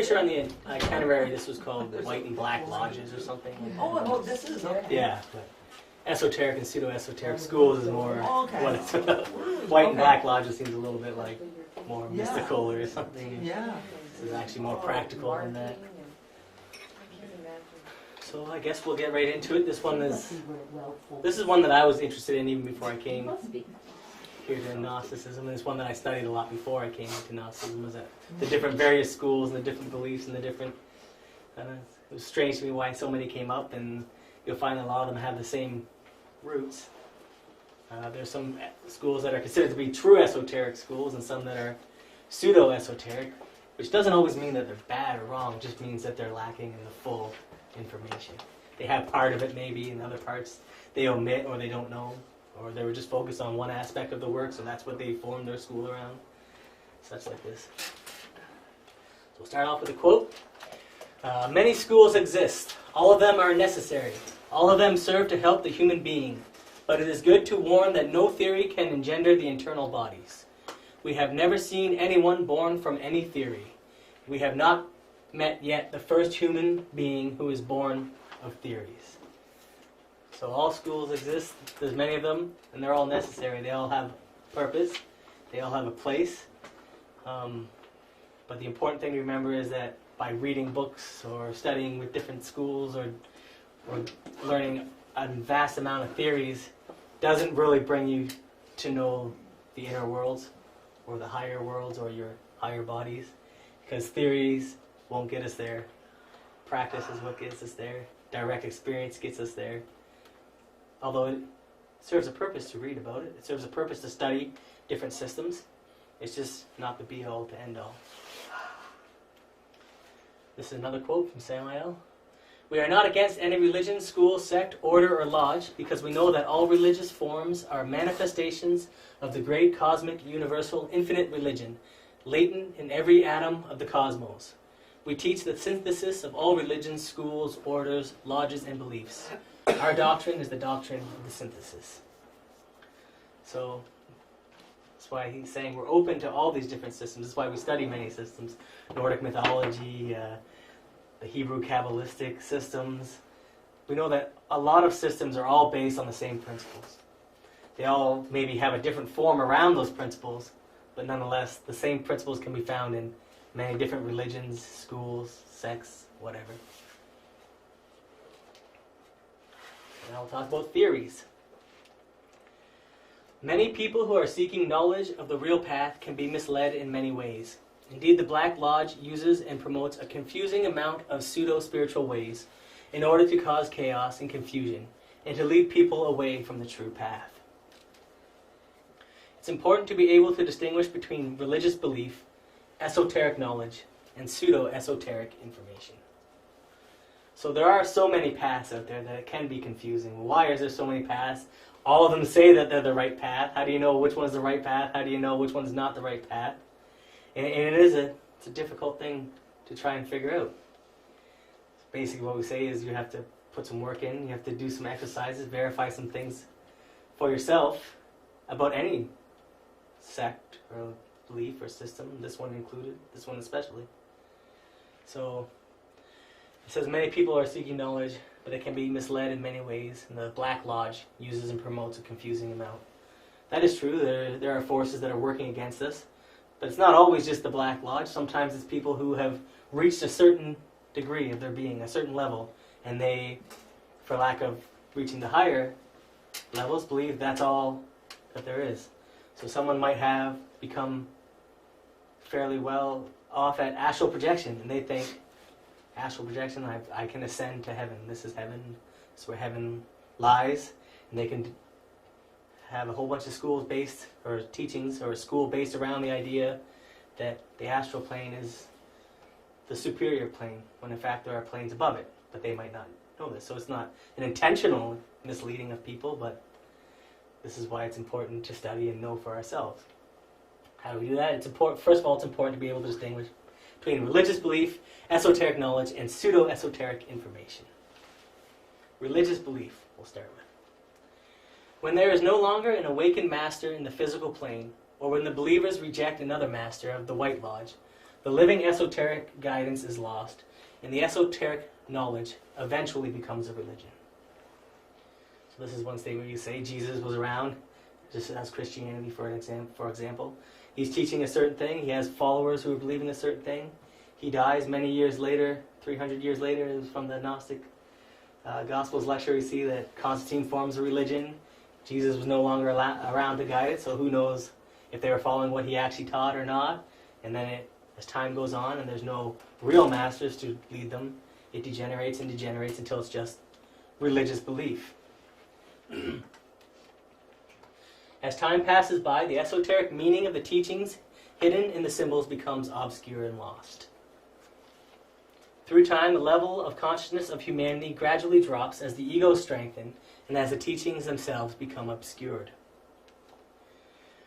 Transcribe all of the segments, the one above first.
Picture on the itinerary, this was called white and black lodges or something. Oh, this is, okay. Yeah, but esoteric and pseudo-esoteric schools is more Okay. what it's about. White and Okay. black lodges seems a little bit like more mystical or something. Yeah. This is actually more practical than that. So I guess we'll get right into it. This is one that I was interested in even before I came here to Gnosticism, and it's one that I studied a lot before I came to Gnosticism, was that the different various schools and the different beliefs and the different, it was strange to me why so many came up, and you'll find that a lot of them have the same roots. There's some schools that are considered to be true esoteric schools and some that are pseudo-esoteric, which doesn't always mean that they're bad or wrong, it just means that they're lacking in the full information. They have part of it maybe, and other parts they omit or they don't know, or they were just focused on one aspect of the work, so that's what they formed their school around. Such like this. So we'll start off with a quote. Many schools exist. All of them are necessary. All of them serve to help the human being. But it is good to warn that no theory can engender the internal bodies. We have never seen anyone born from any theory. We have not met yet the first human being who is born of theories. So all schools exist, there's many of them, and they're all necessary. They all have purpose, they all have a place. But the important thing to remember is that by reading books or studying with different schools or learning a vast amount of theories doesn't really bring you to know the inner worlds or the higher worlds or your higher bodies, because theories won't get us there. Practice is what gets us there. Direct experience gets us there. Although it serves a purpose to read about it. It serves a purpose to study different systems. It's just not the be-all to end-all. This is another quote from Samael. We are not against any religion, school, sect, order, or lodge, because we know that all religious forms are manifestations of the great cosmic, universal, infinite religion, latent in every atom of the cosmos. We teach the synthesis of all religions, schools, orders, lodges, and beliefs. Our doctrine is the doctrine of the synthesis. So that's why he's saying we're open to all these different systems. That's why we study many systems. Nordic mythology, the Hebrew Kabbalistic systems. We know that a lot of systems are all based on the same principles. They all maybe have a different form around those principles, but nonetheless the same principles can be found in many different religions, schools, sects, whatever. Now we'll talk about theories. Many people who are seeking knowledge of the real path can be misled in many ways. Indeed, the Black Lodge uses and promotes a confusing amount of pseudo-spiritual ways in order to cause chaos and confusion and to lead people away from the true path. It's important to be able to distinguish between religious belief, esoteric knowledge, and pseudo-esoteric information. So there are so many paths out there that it can be confusing. Why is there so many paths? All of them say that they're the right path. How do you know which one's the right path? How do you know which one's not the right path? And it's a difficult thing to try and figure out. Basically what we say is you have to put some work in, you have to do some exercises, verify some things for yourself about any sect or belief or system, this one included, this one especially. So it says many people are seeking knowledge, but they can be misled in many ways, and the Black Lodge uses and promotes a confusing amount. That is true, there are forces that are working against us, but it's not always just the Black Lodge. Sometimes it's people who have reached a certain degree of their being, a certain level, and they, for lack of reaching the higher levels, believe that's all that there is. So someone might have become fairly well off at astral projection, and they think, astral projection, I can ascend to heaven. This is heaven. This is where heaven lies. And they can have a whole bunch of schools based, or teachings, or a school based around the idea that the astral plane is the superior plane, when in fact there are planes above it. But they might not know this. So it's not an intentional misleading of people, but this is why it's important to study and know for ourselves. How do we do that? It's important. First of all, it's important to be able to distinguish between religious belief, esoteric knowledge, and pseudo-esoteric information. Religious belief, we'll start with. When there is no longer an awakened master in the physical plane, or when the believers reject another master of the White Lodge, the living esoteric guidance is lost, and the esoteric knowledge eventually becomes a religion. So this is one statement where you say Jesus was around, just as Christianity, for example. He's teaching a certain thing. He has followers who are believing a certain thing. He dies many years later, 300 years later. It was from the Gnostic Gospels lecture. We see that Constantine forms a religion. Jesus was no longer around to guide it, so who knows if they were following what he actually taught or not. And then as time goes on and there's no real masters to lead them, it degenerates and degenerates until it's just religious belief. As time passes by, the esoteric meaning of the teachings hidden in the symbols becomes obscure and lost. Through time, the level of consciousness of humanity gradually drops as the ego strengthens and as the teachings themselves become obscured.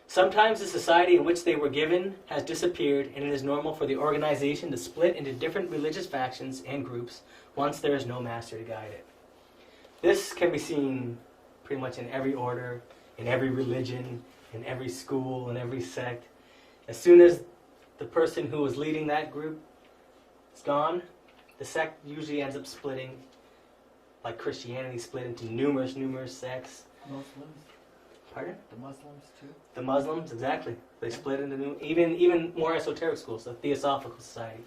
Sometimes the society in which they were given has disappeared, and it is normal for the organization to split into different religious factions and groups once there is no master to guide it. This can be seen pretty much in every order, in every religion, in every school, in every sect. As soon as the person who was leading that group is gone, the sect usually ends up splitting, like Christianity split into numerous sects. Muslims. Pardon? The Muslims too. The Muslims, exactly. They split into even more esoteric schools, the Theosophical Society,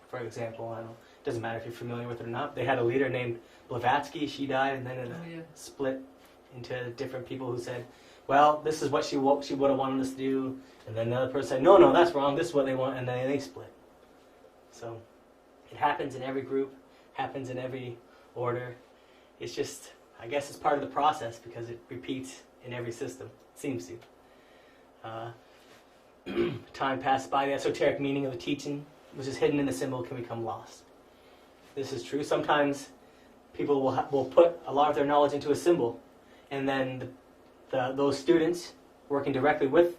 for example. I don't know. It doesn't matter if you're familiar with it or not. They had a leader named Blavatsky. She died, and then it split into different people who said, well, this is what she would have wanted us to do. And then another person said, no, that's wrong. This is what they want. And then they split. So it happens in every group, happens in every order. It's just, I guess it's part of the process because it repeats in every system. It seems to. Time passes by, the esoteric meaning of the teaching, which is hidden in the symbol, can become lost. This is true. Sometimes people will put a lot of their knowledge into a symbol, and then those students working directly with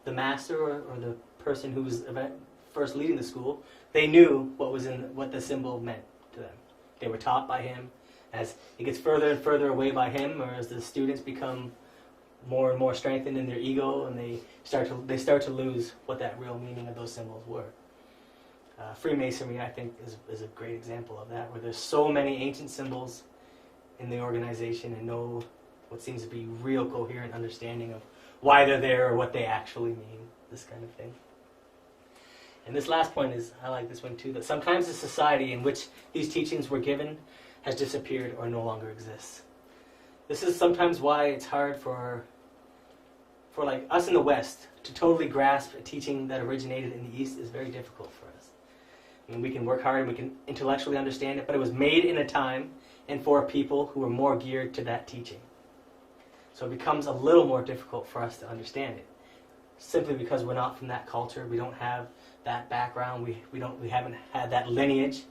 the master or the person who was first leading the school, they knew what the symbol meant to them. They were taught by him. As it gets further and further away by him, or as the students become more and more strengthened in their ego, and they start to lose what that real meaning of those symbols were. Freemasonry, I think, is a great example of that, where there's so many ancient symbols in the organization and no what seems to be real coherent understanding of why they're there or what they actually mean, this kind of thing. And this last point is, I like this one too, that sometimes the society in which these teachings were given has disappeared or no longer exists. This is sometimes why it's hard for like us in the West to totally grasp a teaching that originated in the East is very difficult for us. I mean, we can work hard and we can intellectually understand it, but it was made in a time and for people who were more geared to that teaching. So it becomes a little more difficult for us to understand it, simply because we're not from that culture. We don't have that background. We haven't had that lineage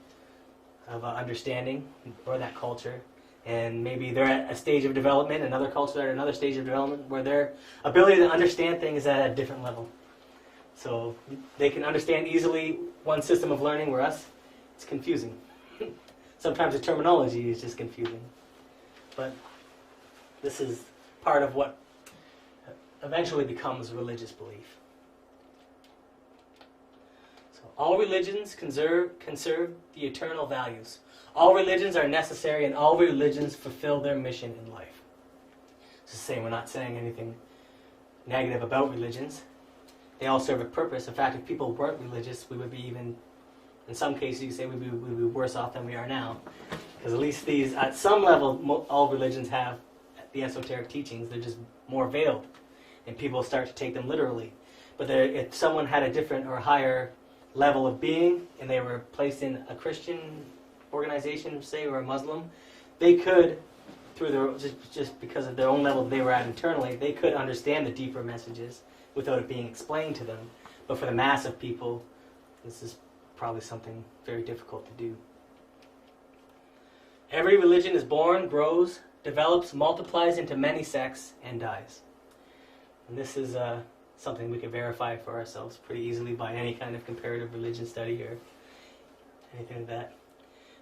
of understanding or that culture. And maybe they're at a stage of development, another culture at another stage of development, where their ability to understand things is at a different level. So they can understand easily one system of learning, where us, it's confusing. Sometimes the terminology is just confusing. But this is part of what eventually becomes religious belief. So all religions conserve the eternal values. All religions are necessary, and all religions fulfill their mission in life. It's the same. We're not saying anything negative about religions. They all serve a purpose. In fact, if people weren't religious, we would be even, in some cases, you say we'd be worse off than we are now. Because at least these, at some level, all religions have the esoteric teachings. They're just more veiled, and people start to take them literally. But if someone had a different or higher level of being, and they were placed in a Christian organization, say, or a Muslim, they could, through their just because of their own level they were at internally, they could understand the deeper messages without it being explained to them. But for the mass of people, this is probably something very difficult to do. Every religion is born, grows, develops, multiplies into many sects, and dies. And this is something we can verify for ourselves pretty easily by any kind of comparative religion study or anything like that.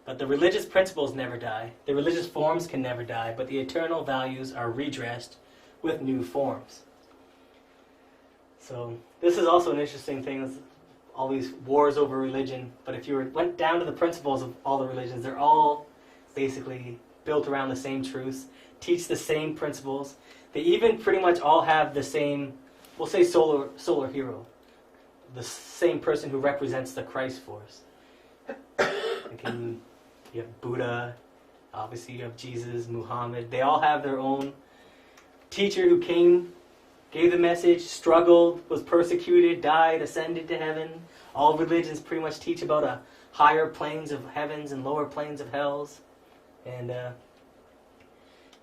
But the religious principles never die. The religious forms can never die, but the eternal values are redressed with new forms. So this is also an interesting thing. all these wars over religion. But if you went down to the principles of all the religions, they're all basically built around the same truths, teach the same principles. They even pretty much all have the same, we'll say solar hero, the same person who represents the Christ force. You have Buddha, obviously you have Jesus, Muhammad. They all have their own teacher who came, gave the message, struggled, was persecuted, died, ascended to heaven. All religions pretty much teach about a higher planes of heavens and lower planes of hells. And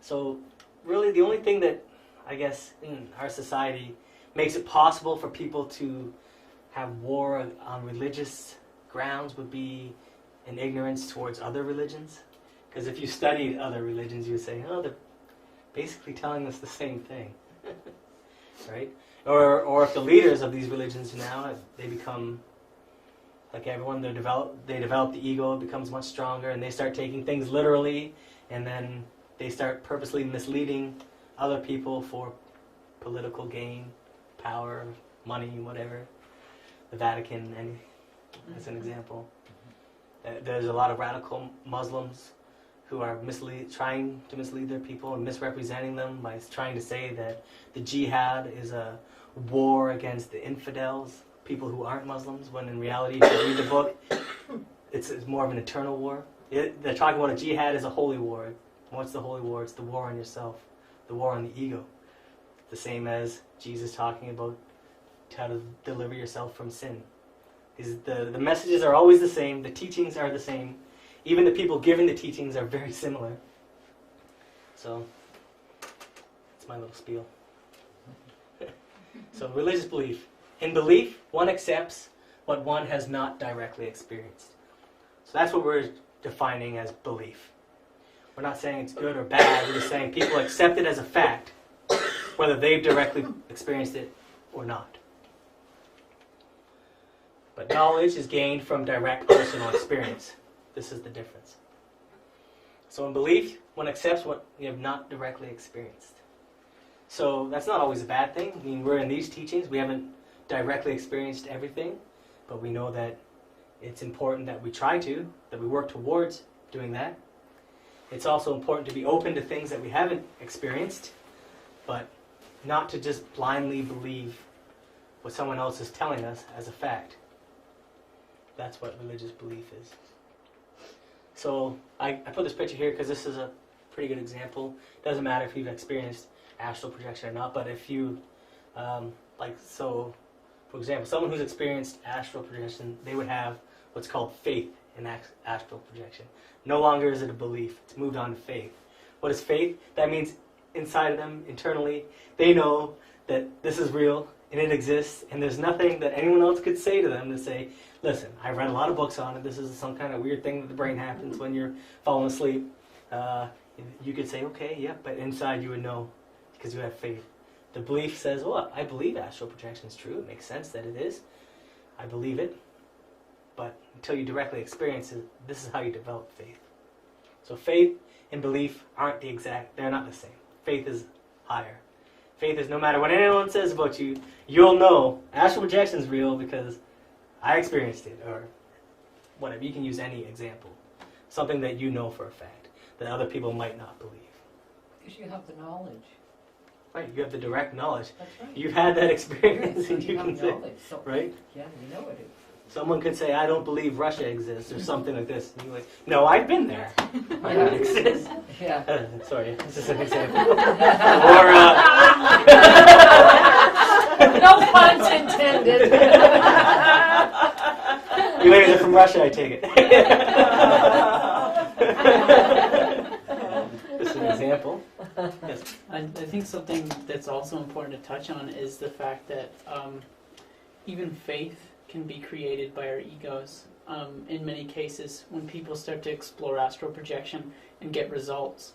so really the only thing that, I guess, in our society makes it possible for people to have war on religious grounds would be an ignorance towards other religions. Because if you studied other religions, you would say, oh, they're basically telling us the same thing. Right? Or if the leaders of these religions now, they become like everyone, they develop the ego, it becomes much stronger, and they start taking things literally, and then they start purposely misleading other people for political gain, power, money, whatever. The Vatican, as an example. There's a lot of radical Muslims who are trying to mislead their people and misrepresenting them by trying to say that the jihad is a war against the infidels, people who aren't Muslims, when in reality, if you read the book, it's more of an eternal war. They're talking about a jihad as a holy war. What's the holy war? It's the war on yourself, the war on the ego. The same as Jesus talking about how to deliver yourself from sin. The messages are always the same, the teachings are the same. Even the people giving the teachings are very similar. So, that's my little spiel. So, religious belief. In belief, one accepts what one has not directly experienced. So that's what we're defining as belief. We're not saying it's good or bad, we're just saying people accept it as a fact, whether they've directly experienced it or not. But knowledge is gained from direct personal experience. This is the difference. So in belief, one accepts what you have not directly experienced. So that's not always a bad thing. I mean, we're in these teachings, we haven't directly experienced everything, but we know that it's important that we try to, that we work towards doing that. It's also important to be open to things that we haven't experienced, but not to just blindly believe what someone else is telling us as a fact. That's what religious belief is. So I put this picture here because this is a pretty good example. It doesn't matter if you've experienced astral projection or not, but if you, for example, someone who's experienced astral projection, they would have what's called faith in astral projection. No longer is it a belief. It's moved on to faith. What is faith? That means inside of them, internally, they know that this is real and it exists, and there's nothing that anyone else could say to them to say, listen, I've read a lot of books on it. This is some kind of weird thing that the brain happens when you're falling asleep. You could say, okay, yeah, but inside you would know because you have faith. The belief says, well, I believe astral projection is true. It makes sense that it is. I believe it. But until you directly experience it, this is how you develop faith. So faith and belief aren't they're not the same. Faith is higher. Faith is no matter what anyone says about you, you'll know astral projection is real because I experienced it, or whatever. You can use any example. Something that you know for a fact, that other people might not believe. Because you have the knowledge. Right, you have the direct knowledge. That's right. You've had that experience, So and you can say, knowledge. So, right? Yeah, you know it. Someone could say, I don't believe Russia exists, or something like this. And you're like, no, I've been there. I know it exists. Yeah. Sorry, this is an example. Or, No puns intended. You ladies are from Russia, I take it. This is an example. Yes. I think something that's also important to touch on is the fact that even faith can be created by our egos. In many cases, when people start to explore astral projection and get results,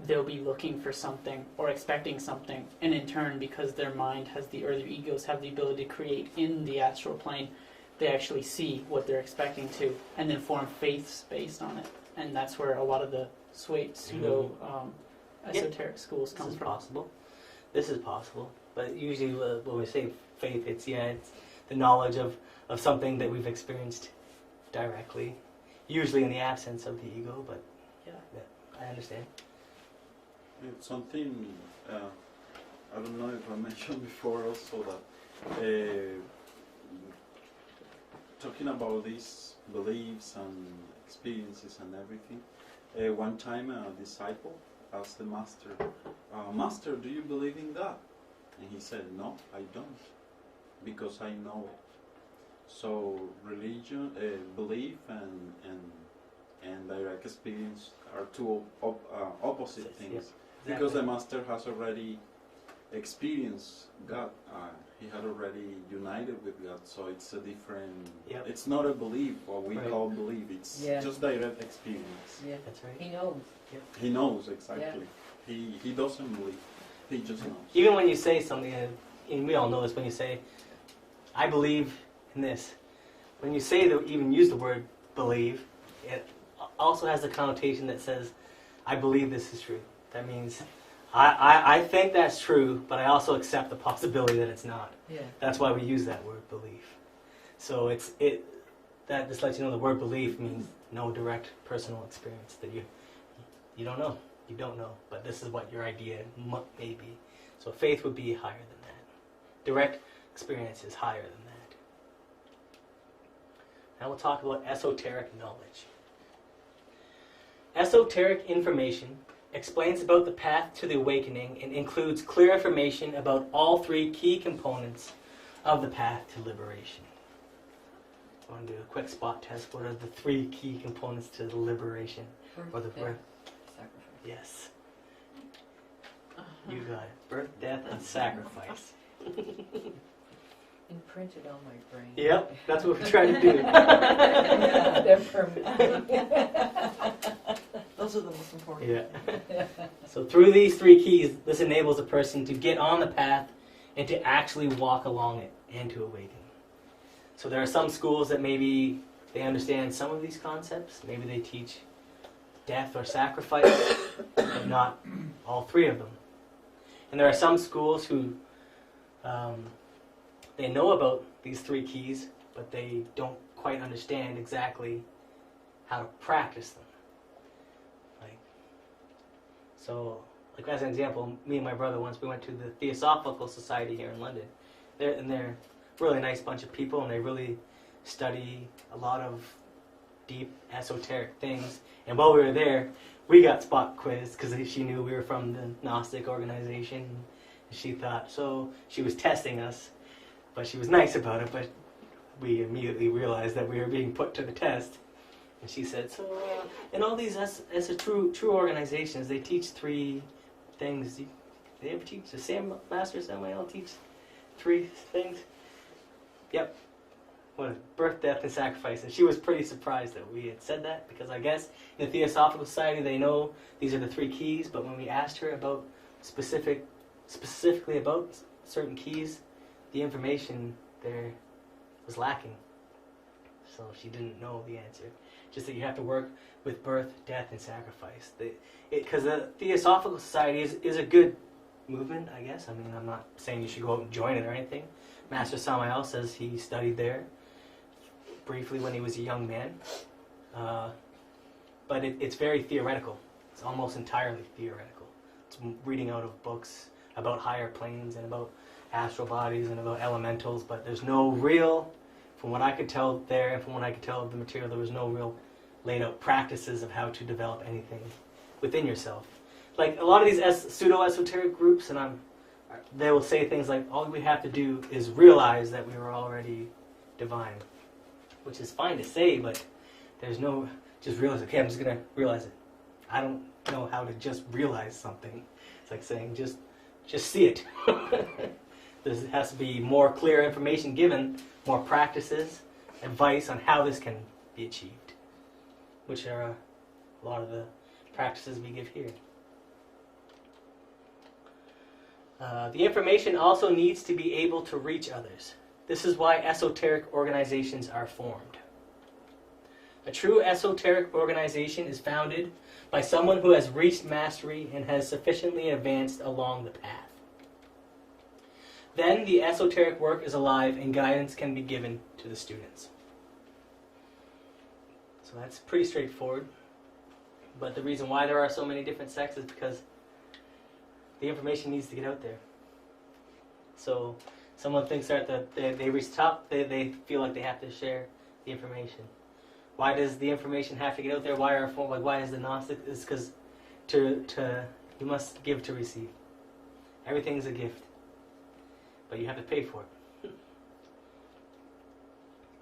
they'll be looking for something or expecting something, and in turn, because their mind has or their egos have the ability to create in the astral plane, they actually see what they're expecting to, and then form faiths based on it. And that's where a lot of the pseudo esoteric schools come from. This is possible, but usually when we say faith, it's the knowledge of something that we've experienced directly, usually in the absence of the ego, but yeah, I understand. It's something, I don't know if I mentioned before also that talking about these beliefs and experiences and everything, one time a disciple asked the master, Master, do you believe in God? And he said, no, I don't, because I know it. So religion, belief and direct experience are two opposite things. Yeah, exactly. Because the master has already experienced God, he had already united with God, so it's a different, Yep. it's not a belief, what we Right. call belief, it's Yeah. just direct experience. Yeah, That's right. he knows. He knows exactly. He doesn't believe, he just knows. Even when you say something, and we all know this, when you say, I believe in this, when you say even use the word believe, it also has a connotation that says, I believe this is true. That means, I think that's true, but I also accept the possibility that it's not. Yeah. That's why we use that word belief. So that just lets you know the word belief means no direct personal experience, that you don't know. You don't know, but this is what your idea may be. So faith would be higher than that. Direct experience is higher than that. Now we'll talk about esoteric knowledge. Esoteric information explains about the path to the awakening and includes clear information about all three key components of the path to liberation. I want to do a quick spot test. What are the three key components to the liberation? Or the birth? Sacrifice. Yes. You got it. Birth, death, and sacrifice. Imprinted on my brain. Yep, that's what we're trying to do. Yeah, they're permanent. Those are the most important. Yeah. So through these three keys, this enables a person to get on the path and to actually walk along it and to awaken. So there are some schools that maybe they understand some of these concepts. Maybe they teach death or sacrifice, but not all three of them. And there are some schools who they know about these three keys, but they don't quite understand exactly how to practice them. Like as an example, me and my brother once we went to the Theosophical Society here in London. They're a really nice bunch of people, and they really study a lot of deep esoteric things. And while we were there, we got spot quizzed because she knew we were from the Gnostic organization. And she thought, so she was testing us, but she was nice about it, but we immediately realized that we were being put to the test. And she said, so in all these as a true organizations, they teach three things. They ever teach, the Sam Master Samael teach three things? Yep. What is birth, death, and sacrifice. And she was pretty surprised that we had said that, because I guess in the Theosophical Society they know these are the three keys, but when we asked her about specifically about certain keys, the information there was lacking. So she didn't know the answer. Just that you have to work with birth, death, and sacrifice. Because the Theosophical Society is a good movement, I guess. I mean, I'm not saying you should go out and join it or anything. Master Samael says he studied there briefly when he was a young man. But it's very theoretical. It's almost entirely theoretical. It's reading out of books about higher planes and about astral bodies and about elementals, but there's no real, from what I could tell there and from what I could tell of the material, there was no real laid out practices of how to develop anything within yourself. Like a lot of these pseudo-esoteric groups, and they will say things like, all we have to do is realize that we were already divine, which is fine to say, but there's no just realize, okay, I'm just going to realize it. I don't know how to just realize something. It's like saying, just see it. There has to be more clear information given, more practices, advice on how this can be achieved, which are a lot of the practices we give here. The information also needs to be able to reach others. This is why esoteric organizations are formed. A true esoteric organization is founded by someone who has reached mastery and has sufficiently advanced along the path. then the esoteric work is alive and guidance can be given to the students. So that's pretty straightforward. But the reason why there are so many different sects is because the information needs to get out there. So someone thinks that they reach the top, they feel like they have to share the information. Why does the information have to get out there? Why is the Gnostic? It's because you must give to receive. Everything's a gift, but you have to pay for it.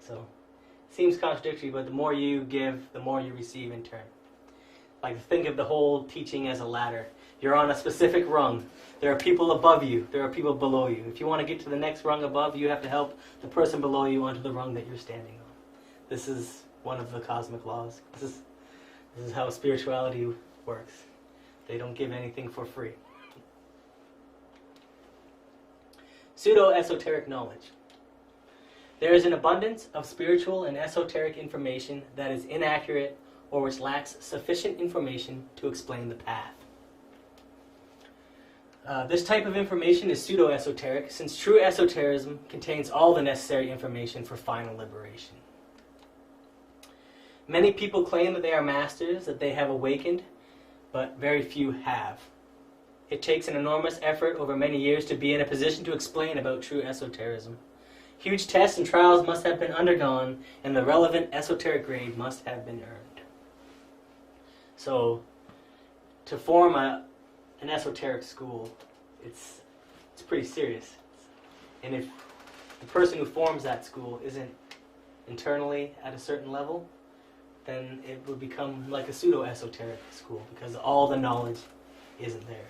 So, seems contradictory, but the more you give, the more you receive in turn. Like, think of the whole teaching as a ladder. You're on a specific rung. There are people above you. There are people below you. If you want to get to the next rung above, you have to help the person below you onto the rung that you're standing on. This is one of the cosmic laws. This is how spirituality works. They don't give anything for free. Pseudo-esoteric knowledge. There is an abundance of spiritual and esoteric information that is inaccurate or which lacks sufficient information to explain the path. This type of information is pseudo-esoteric, since true esotericism contains all the necessary information for final liberation. Many people claim that they are masters, that they have awakened, but very few have. It takes an enormous effort over many years to be in a position to explain about true esotericism. Huge tests and trials must have been undergone, and the relevant esoteric grade must have been earned. So, to form an esoteric school, it's pretty serious. And if the person who forms that school isn't internally at a certain level, then it would become like a pseudo-esoteric school because all the knowledge isn't there.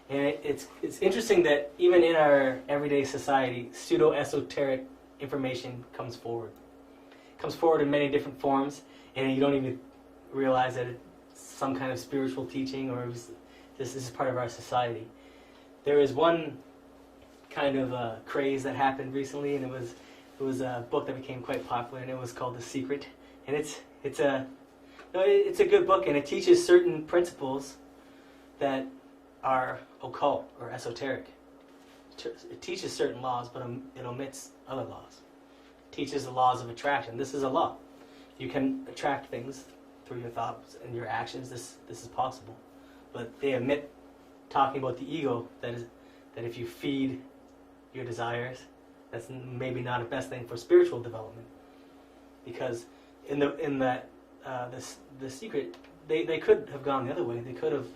And it's interesting that even in our everyday society, pseudo-esoteric information comes forward. It comes forward in many different forms, and you don't even realize that it's some kind of spiritual teaching or this is part of our society. There is one kind of craze that happened recently, and it was a book that became quite popular, and it was called The Secret. And it's a good book, and it teaches certain principles that are occult or esoteric. It teaches certain laws, but it omits other laws. It teaches the laws of attraction. This is a law. You can attract things through your thoughts and your actions. This is possible. But they omit talking about the ego, that if you feed your desires, that's maybe not the best thing for spiritual development. Because in the Secret, they could have gone the other way. They could have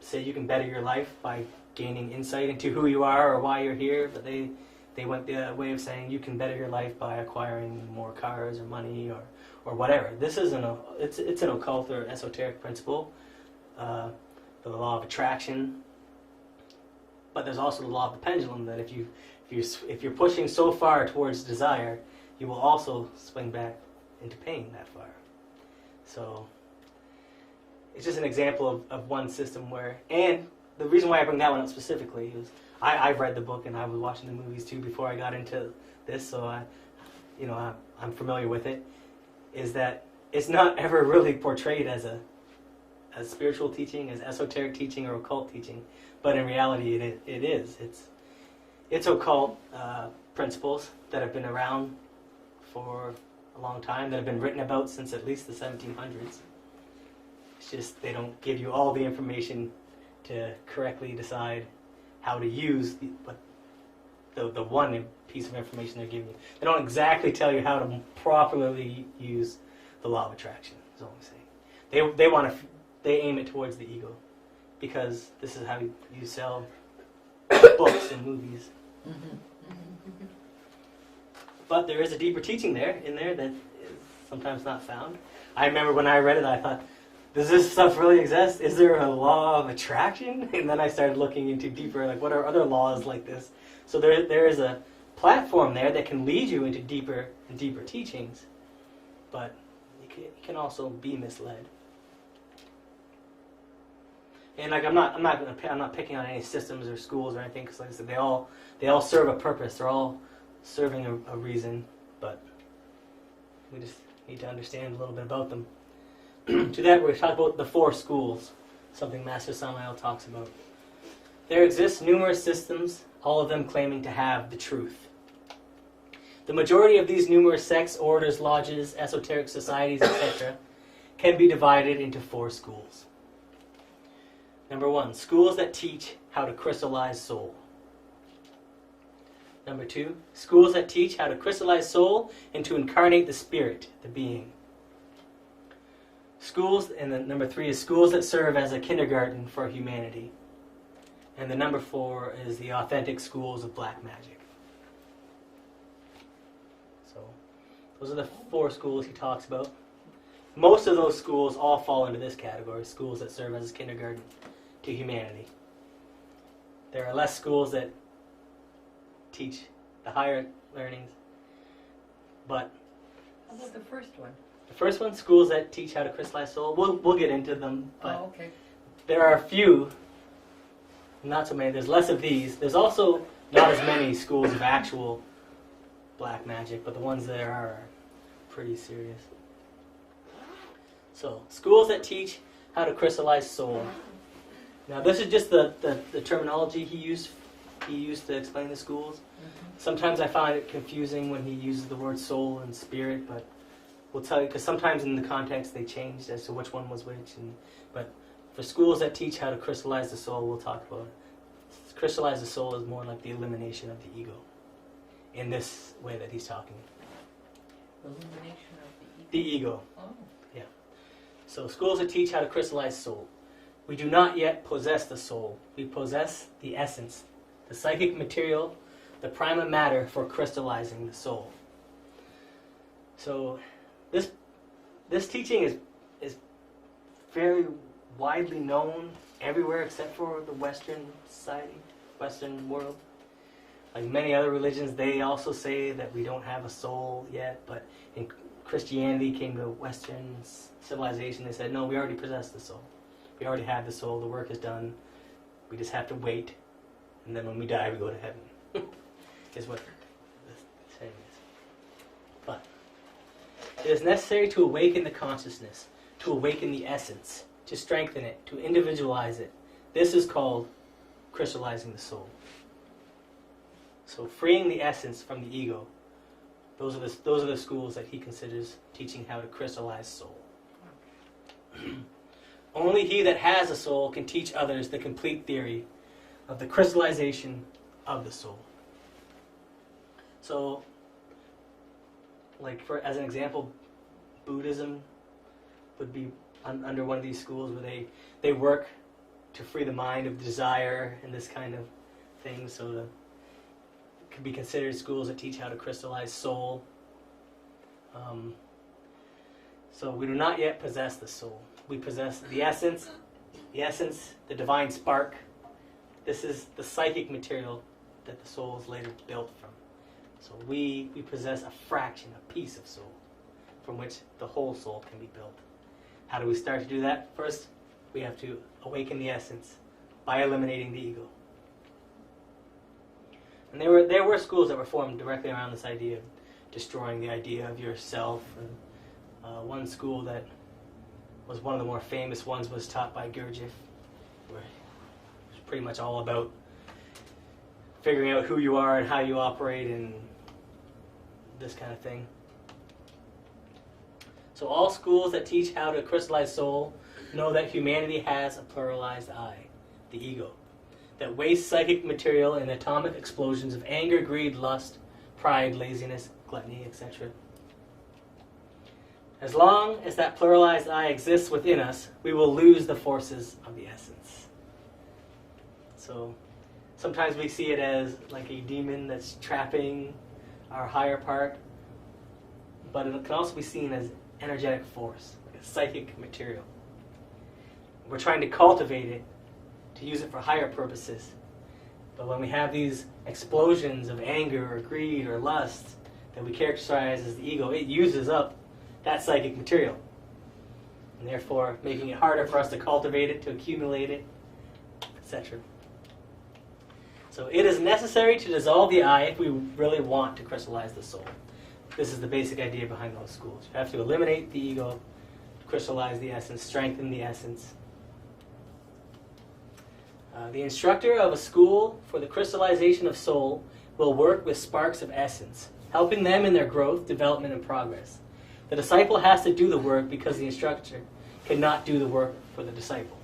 said you can better your life by gaining insight into who you are or why you're here, but they went the way of saying you can better your life by acquiring more cars or money or whatever. This is it's an occult or esoteric principle, the law of attraction. But there's also the law of the pendulum, that if you're pushing so far towards desire, you will also swing back into pain that far. So it's just an example of one system where, and the reason why I bring that one up specifically is I've read the book and I was watching the movies too before I got into this, so I'm familiar with it. Is that it's not ever really portrayed as spiritual teaching, as esoteric teaching or occult teaching, but in reality it is. It's occult principles that have been around for a long time, that have been written about since at least the 1700s. It's just they don't give you all the information to correctly decide how to use the one piece of information they're giving you. They don't exactly tell you how to properly use the law of attraction, is all I'm saying. They aim it towards the ego, because this is how you sell books and movies. But there is a deeper teaching in there that is sometimes not found. I remember when I read it, I thought, does this stuff really exist? Is there a law of attraction? And then I started looking into deeper, like what are other laws like this? So there is a platform there that can lead you into deeper and deeper teachings, but you can also be misled. And like I'm not picking on any systems or schools or anything, because like I said, they all serve a purpose. They're all serving a reason, but we just need to understand a little bit about them. To that, we're going to talk about the four schools, something Master Samael talks about. There exist numerous systems all of them claiming to have the truth. The majority of these numerous sects, orders, lodges, esoteric societies, etc., can be divided into 4 schools. Number 1, schools that teach how to crystallize soul. Number 2, schools that teach how to crystallize soul and to incarnate the spirit, the being. Schools, and then number 3 is schools that serve as a kindergarten for humanity. And the number 4 is the authentic schools of black magic. So, those are the 4 schools he talks about. Most of those schools all fall into this category, schools that serve as a kindergarten to humanity. There are less schools that teach the higher learnings, but How about the first one? the first one, schools that teach how to crystallize soul, we'll get into them, but Oh, okay. there are a few, not so many, there's less of these. There's also not as many schools of actual black magic, but the ones there are pretty serious. So, schools that teach how to crystallize soul. Now, this is just the terminology he used to explain the schools. Sometimes I find it confusing when he uses the word soul and spirit, but we'll tell you, because sometimes in the context they changed as to which one was which. But for schools that teach how to crystallize the soul, we'll talk about it. Crystallize the soul is more like the elimination of the ego, in this way that he's talking. Illumination of The the ego. ego. Oh. So schools that teach how to crystallize soul. We do not yet possess the soul. We possess the essence, the psychic material, the prima matter for crystallizing the soul. So this teaching is very widely known everywhere except for the Western society, Western world. Like many other religions, they also say that we don't have a soul yet, but in Christianity came to Western civilization, they said, no, we already possess the soul. We already have the soul, the work is done. We just have to wait, and then when we die, we go to heaven, is what the saying is. But it is necessary to awaken the consciousness, to awaken the essence, to strengthen it, to individualize it. This is called crystallizing the soul. So freeing the essence from the ego, those are the schools that he considers teaching how to crystallize soul. Only he that has a soul can teach others the complete theory of the crystallization of the soul. So, like as an example, Buddhism would be under one of these schools where they work to free the mind of desire and this kind of thing. So could be considered schools that teach how to crystallize soul. So we do not yet possess the soul. We possess the essence, the divine spark. This is the psychic material that the soul is later built from. So we possess a fraction, a piece of soul, from which the whole soul can be built. How do we start to do that? First, we have to awaken the essence by eliminating the ego. And there were schools that were formed directly around this idea of destroying the idea of yourself. And one school that was one of the more famous ones was taught by Gurdjieff, where it was pretty much all about figuring out who you are and how you operate and this kind of thing. So all schools that teach how to crystallize soul know that humanity has a pluralized I, the ego, that wastes psychic material in atomic explosions of anger, greed, lust, pride, laziness, gluttony, etc. As long as that pluralized I exists within us, we will lose the forces of the essence. So sometimes we see it as like a demon that's trapping our higher part, but it can also be seen as energetic force, like a psychic material. We're trying to cultivate it to use it for higher purposes. But when we have these explosions of anger or greed or lust that we characterize as the ego, it uses up that psychic material, and therefore making it harder for us to cultivate it, to accumulate it, etc. So it is necessary to dissolve the I if we really want to crystallize the soul. This is the basic idea behind those schools. You have to eliminate the ego, crystallize the essence, strengthen the essence. The instructor of a school for the crystallization of soul will work with sparks of essence, helping them in their growth, development, and progress. The disciple has to do the work because the instructor cannot do the work for the disciple.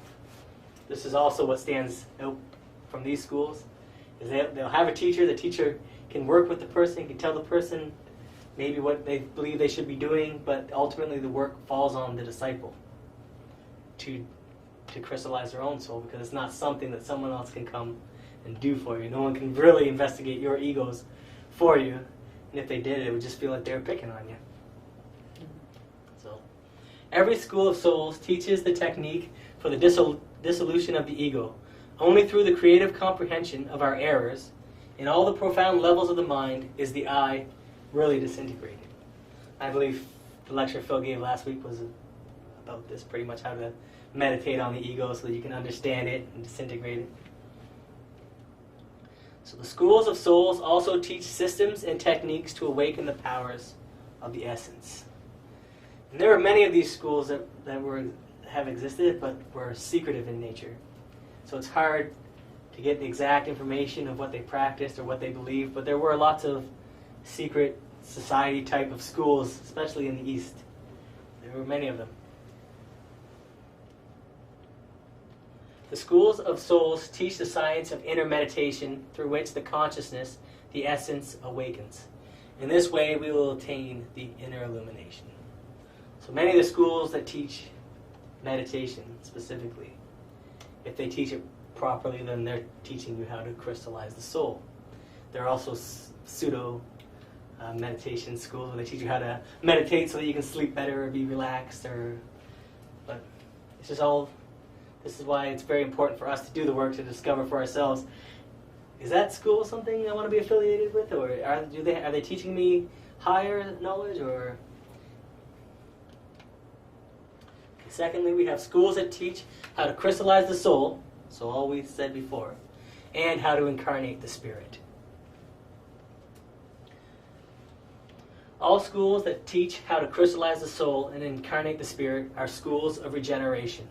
This is also what stands out from these schools, is they'll have a teacher. The teacher can work with the person, can tell the person maybe what they believe they should be doing, but ultimately the work falls on the disciple to crystallize their own soul, because it's not something that someone else can come and do for you. No one can really investigate your egos for you, and if they did, it would just feel like they were picking on you. So, every school of souls teaches the technique for the dissolution of the ego. Only through the creative comprehension of our errors in all the profound levels of the mind is the I really disintegrated. I believe the lecture Phil gave last week was about this, pretty much how to meditate on the ego so that you can understand it and disintegrate it. So the schools of souls also teach systems and techniques to awaken the powers of the essence. And there are many of these schools that have existed but were secretive in nature. So it's hard to get the exact information of what they practiced or what they believed, but there were lots of secret society type of schools, especially in the East. There were many of them. The schools of souls teach the science of inner meditation through which the consciousness, the essence, awakens. In this way, we will attain the inner illumination. So many of the schools that teach meditation specifically, if they teach it properly, then they're teaching you how to crystallize the soul. There are also pseudo meditation schools where they teach you how to meditate so that you can sleep better or be relaxed. But it's just all. This is why it's very important for us to do the work to discover for ourselves. Is that school something I want to be affiliated with, or are they teaching me higher knowledge, or? Secondly, we have schools that teach how to crystallize the soul, so all we said before, and how to incarnate the spirit. All schools that teach how to crystallize the soul and incarnate the spirit are schools of regeneration.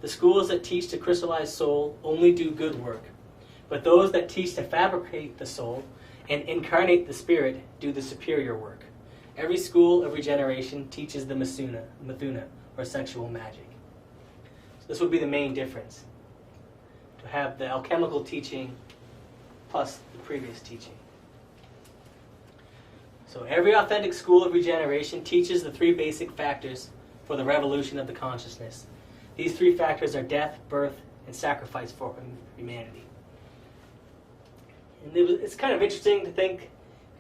The schools that teach to crystallize soul only do good work, but those that teach to fabricate the soul and incarnate the spirit do the superior work. Every school of regeneration teaches the Mathuna, or sexual magic. So this would be the main difference, to have the alchemical teaching plus the previous teaching. So every authentic school of regeneration teaches the three basic factors for the revolution of the consciousness. These three factors are death, birth, and sacrifice for humanity. And it's kind of interesting to think,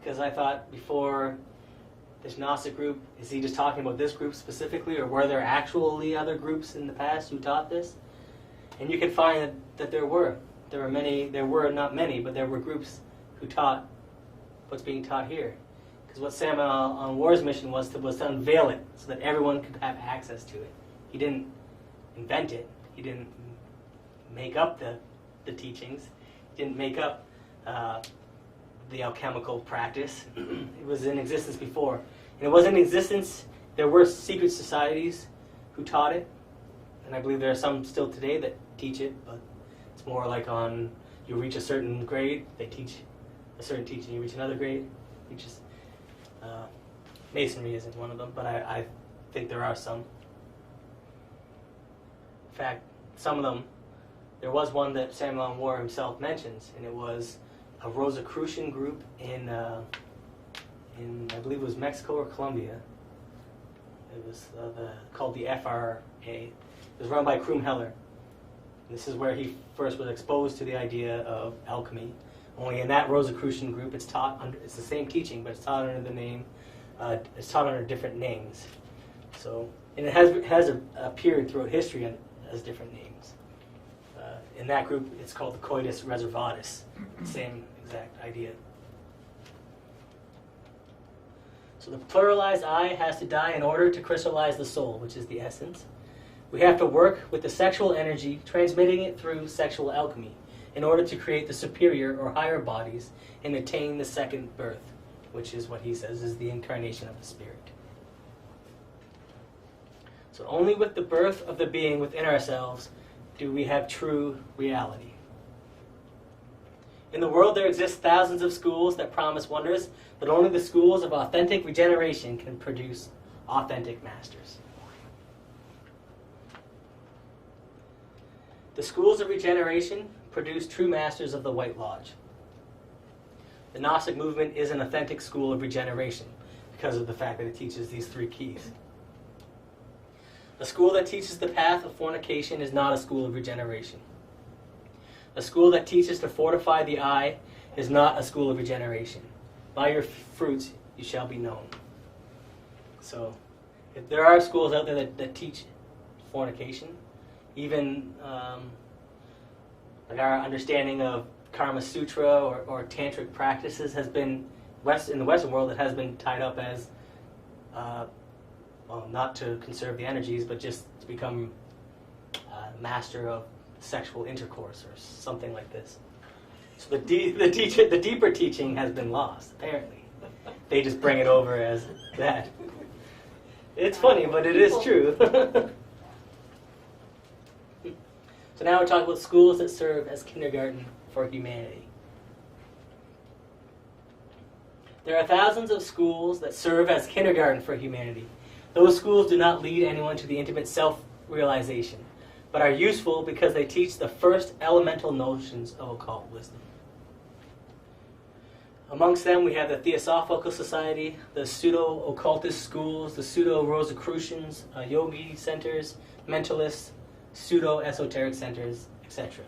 because I thought before, this Gnostic group, is he just talking about this group specifically, or were there actually other groups in the past who taught this? And you can find that there were not many, but there were groups who taught what's being taught here. Because what Samuel on War's mission was to unveil it so that everyone could have access to it. He didn't invent it. He didn't make up the teachings. He didn't make up the alchemical practice. It was in existence before. And it was in existence, there were secret societies who taught it. And I believe there are some still today that teach it, but it's more like on, you reach a certain grade, they teach a certain teaching. You reach another grade, Masonry isn't one of them, but I think there are some. In fact, some of them, there was one that Samuel on War himself mentions, and it was a Rosicrucian group in I believe it was Mexico or Colombia. It was called the FRA. It was run by Kroom Heller. This is where he first was exposed to the idea of alchemy. Only in that Rosicrucian group, it's the same teaching, but it's taught under the name. It's taught under different names. So, and it has appeared throughout history as different names. In that group, it's called the Coitus Reservatus. Same exact idea. So the pluralized I has to die in order to crystallize the soul, which is the essence. We have to work with the sexual energy, transmitting it through sexual alchemy, in order to create the superior or higher bodies and attain the second birth, which is what he says is the incarnation of the spirit. So only with the birth of the being within ourselves do we have true reality. In the world there exist thousands of schools that promise wonders, but only the schools of authentic regeneration can produce authentic masters. The schools of regeneration produce true masters of the White Lodge. The Gnostic movement is an authentic school of regeneration because of the fact that it teaches these three keys. A school that teaches the path of fornication is not a school of regeneration. A school that teaches to fortify the eye is not a school of regeneration. By your fruits you shall be known. So, if there are schools out there that teach fornication, even like our understanding of Karma Sutra or tantric practices has been, in the Western world, it has been tied up as, well, not to conserve the energies, but just to become master of sexual intercourse or something like this. So the deeper teaching has been lost, apparently. They just bring it over as that. It's funny, but it is true. So now we're talking about schools that serve as kindergarten for humanity. There are thousands of schools that serve as kindergarten for humanity. Those schools do not lead anyone to the intimate self-realization, but are useful because they teach the first elemental notions of occult wisdom. Amongst them we have the Theosophical Society, the pseudo-occultist schools, the pseudo-Rosicrucians, yogi centers, mentalists, pseudo-esoteric centers, etc.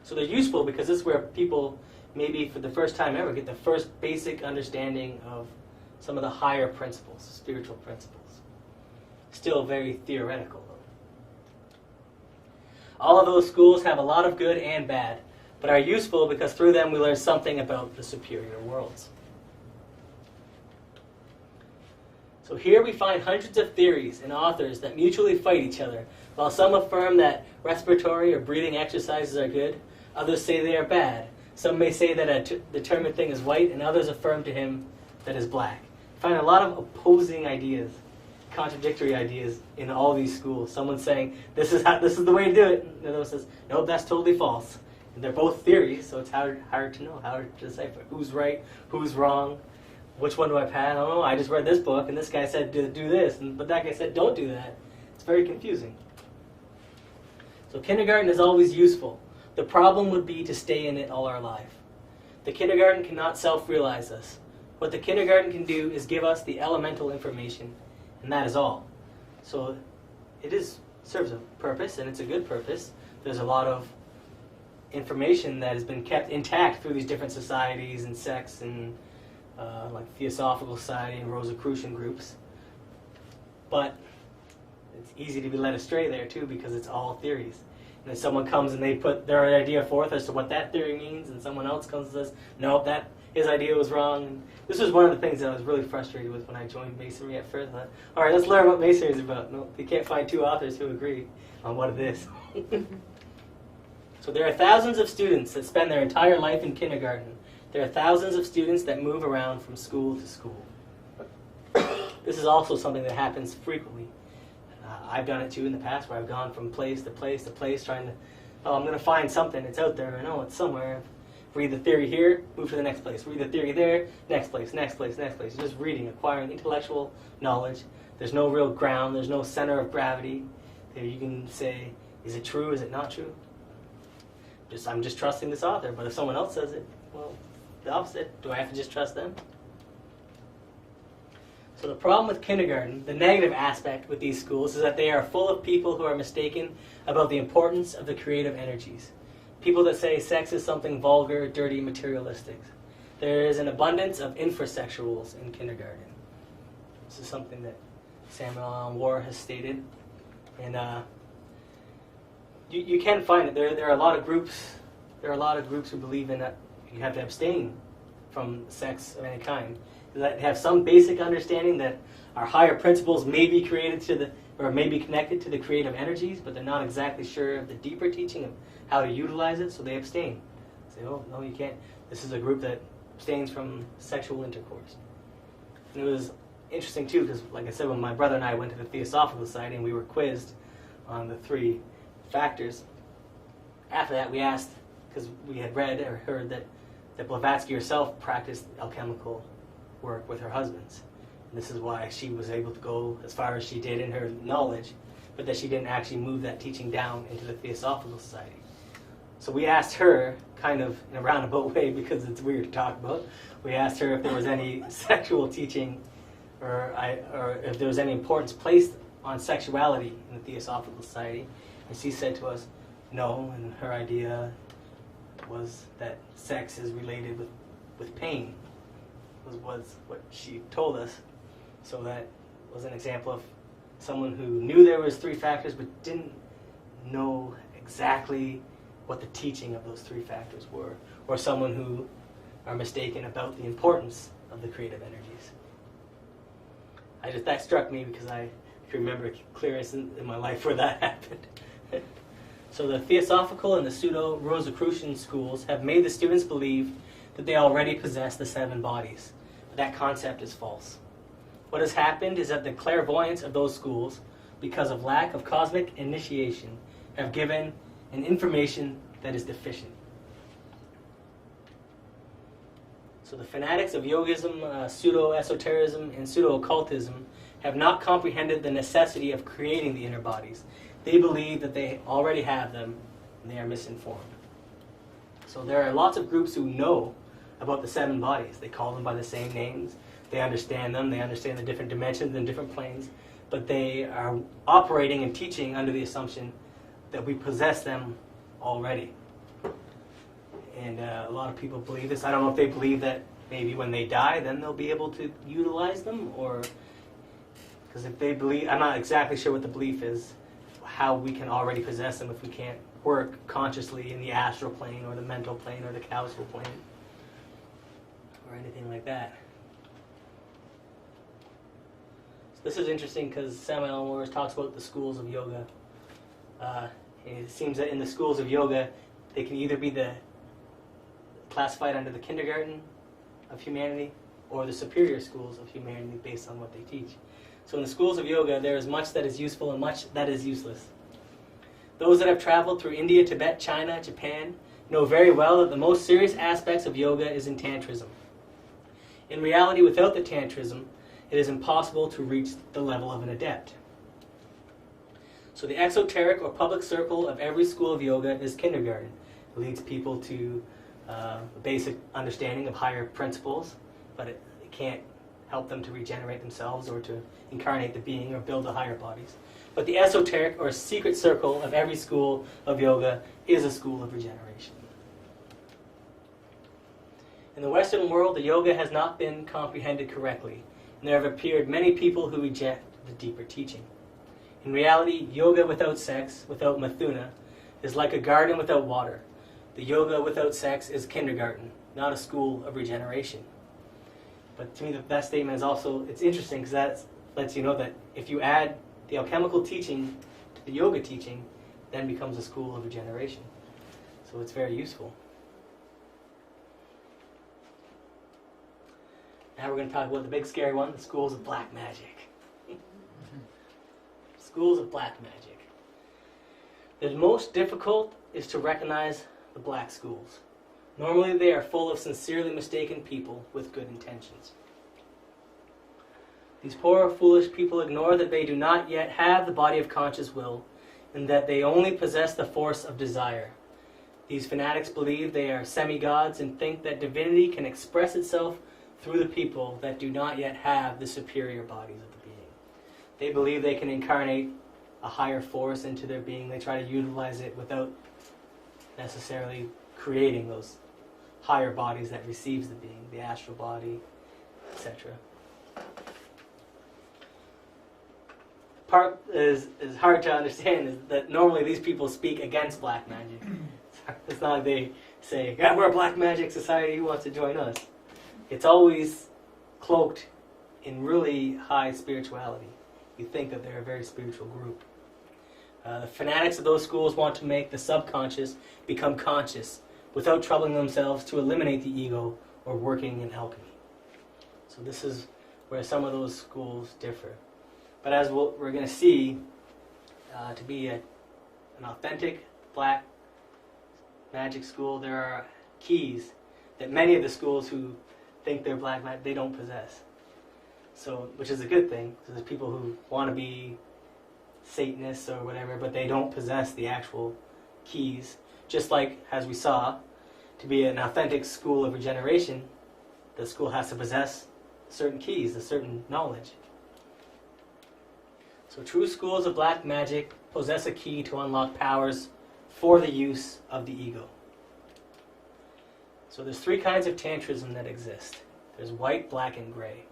So they're useful because this is where people, maybe for the first time ever, get the first basic understanding of some of the higher principles, spiritual principles. Still very theoretical, though. All of those schools have a lot of good and bad, but are useful because through them we learn something about the superior worlds. So here we find hundreds of theories and authors that mutually fight each other. While some affirm that respiratory or breathing exercises are good, others say they are bad. Some may say that a determined thing is white, and others affirm to him that is black. You find a lot of opposing ideas, contradictory ideas in all these schools. Someone's saying, this is the way to do it. And another one says, nope, that's totally false. And they're both theories, so it's hard to know, hard to decipher who's right, who's wrong, which one do I pass? I don't know, I just read this book, and this guy said do this, but that guy said don't do that. It's very confusing. So kindergarten is always useful. The problem would be to stay in it all our life. The kindergarten cannot self-realize us. What the kindergarten can do is give us the elemental information, and that is all. So it serves a purpose, and it's a good purpose. There's a lot of information that has been kept intact through these different societies and sects and like Theosophical Society and Rosicrucian groups. But it's easy to be led astray there too because it's all theories. And then someone comes and they put their idea forth as to what that theory means, and someone else comes and says, nope, his idea was wrong. And this was one of the things that I was really frustrated with when I joined Masonry at first. I thought, all right, let's learn what Masonry is about. Nope, you can't find two authors who agree on what it is. So there are thousands of students that spend their entire life in kindergarten. There are thousands of students that move around from school to school. This is also something that happens frequently. I've done it too in the past, where I've gone from place to place to place trying to, I'm going to find something. It's out there. I know it's somewhere. Read the theory here, move to the next place. Read the theory there, next place, next place, next place. You're just reading, acquiring intellectual knowledge. There's no real ground. There's no center of gravity. There you can say, is it true? Is it not true? I'm just trusting this author. But if someone else says it, well, the opposite. Do I have to just trust them? So the problem with kindergarten, the negative aspect with these schools, is that they are full of people who are mistaken about the importance of the creative energies. People that say sex is something vulgar, dirty, materialistic. There is an abundance of infrasexuals in kindergarten. This is something that Samuel War has stated. And you can find it. There are a lot of groups. There are a lot of groups who believe in that you have to abstain from sex of any kind. That have some basic understanding that our higher principles may be created or may be connected to the creative energies, but they're not exactly sure of the deeper teaching of how to utilize it, so they abstain. Say, oh, no, you can't. This is a group that abstains from sexual intercourse. And it was interesting, too, because, like I said, when my brother and I went to the Theosophical Society and we were quizzed on the 3 factors, after that we asked, because we had read or heard that Blavatsky herself practiced alchemical work with her husbands. And this is why she was able to go as far as she did in her knowledge, but that she didn't actually move that teaching down into the Theosophical Society. So we asked her, kind of in a roundabout way because it's weird to talk about, we asked her if there was any sexual teaching or if there was any importance placed on sexuality in the Theosophical Society. And she said to us, no, and her idea was that sex is related with pain, was what she told us. So that was an example of someone who knew there was 3 factors but didn't know exactly what the teaching of those 3 factors were, or someone who are mistaken about the importance of the creative energies. That struck me because I can remember clearest in my life where that happened. So the Theosophical and the Pseudo-Rosicrucian schools have made the students believe that they already possess the 7 bodies. But that concept is false. What has happened is that the clairvoyants of those schools, because of lack of cosmic initiation, have given an information that is deficient. So the fanatics of yogism, pseudo-esotericism, and pseudo-occultism have not comprehended the necessity of creating the inner bodies. They believe that they already have them, and they are misinformed. So there are lots of groups who know about the 7 bodies. They call them by the same names. They understand them. They understand the different dimensions and different planes. But they are operating and teaching under the assumption that we possess them already. And a lot of people believe this. I don't know if they believe that maybe when they die, then they'll be able to utilize them, or because if they believe, I'm not exactly sure what the belief is, how we can already possess them if we can't work consciously in the astral plane or the mental plane or the causal plane or anything like that. So this is interesting because Samuel Morris talks about the schools of yoga. It seems that in the schools of yoga, they can either be classified under the kindergarten of humanity or the superior schools of humanity based on what they teach. So in the schools of yoga, there is much that is useful and much that is useless. Those that have traveled through India, Tibet, China, Japan, know very well that the most serious aspects of yoga is in Tantrism. In reality, without the Tantrism, it is impossible to reach the level of an adept. So the exoteric or public circle of every school of yoga is kindergarten. It leads people to a basic understanding of higher principles, but it can't help them to regenerate themselves or to incarnate the being or build the higher bodies. But the esoteric or secret circle of every school of yoga is a school of regeneration. In the Western world, the yoga has not been comprehended correctly, and there have appeared many people who reject the deeper teaching. In reality, yoga without sex, without mathuna, is like a garden without water. The yoga without sex is kindergarten, not a school of regeneration. But to me, that statement is also, it's interesting because that lets you know that if you add the alchemical teaching to the yoga teaching, then becomes a school of regeneration. So it's very useful. Now we're going to talk about the big scary one, the schools of black magic. Schools of black magic. The most difficult is to recognize the black schools. Normally they are full of sincerely mistaken people with good intentions. These poor, foolish people ignore that they do not yet have the body of conscious will, and that they only possess the force of desire. These fanatics believe they are semi-gods and think that divinity can express itself through the people that do not yet have the superior bodies of the being. They believe they can incarnate a higher force into their being. They try to utilize it without necessarily creating those higher bodies that receives the being, the astral body, etc. Part is hard to understand is that normally these people speak against black magic. It's not like they say, yeah, we're a black magic society, who wants to join us? It's always cloaked in really high spirituality. You think that they're a very spiritual group. The fanatics of those schools want to make the subconscious become conscious without troubling themselves to eliminate the ego or working in alchemy. So this is where some of those schools differ. But as we're going to see, to be an authentic black magic school, there are keys that many of the schools who think they're black magic, they don't possess. So, which is a good thing. So there's people who want to be Satanists or whatever, but they don't possess the actual keys. Just like, as we saw, to be an authentic school of regeneration, the school has to possess certain keys, a certain knowledge. So true schools of black magic possess a key to unlock powers for the use of the ego. So there's three kinds of tantrism that exist. There's white, black, and gray.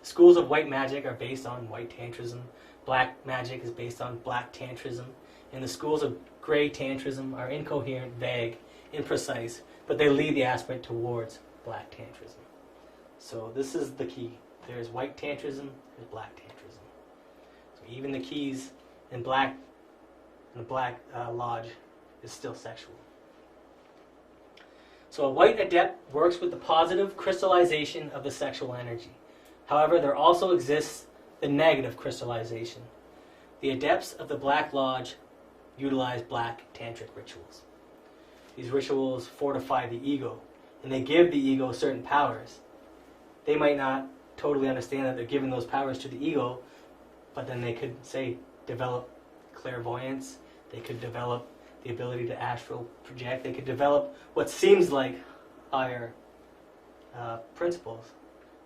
The schools of white magic are based on white tantrism. Black magic is based on black tantrism. And the schools of gray tantrism are incoherent, vague, imprecise, but they lead the aspirant towards black tantrism. So this is the key. There's white tantrism, there's black tantrism. So even the keys in black lodge is still sexual. So a white adept works with the positive crystallization of the sexual energy. However, there also exists the negative crystallization. The adepts of the Black Lodge utilize black tantric rituals. These rituals fortify the ego, and they give the ego certain powers. They might not totally understand that they're giving those powers to the ego, but then they could, say, develop clairvoyance, they could develop the ability to astral project, they could develop what seems like higher principles,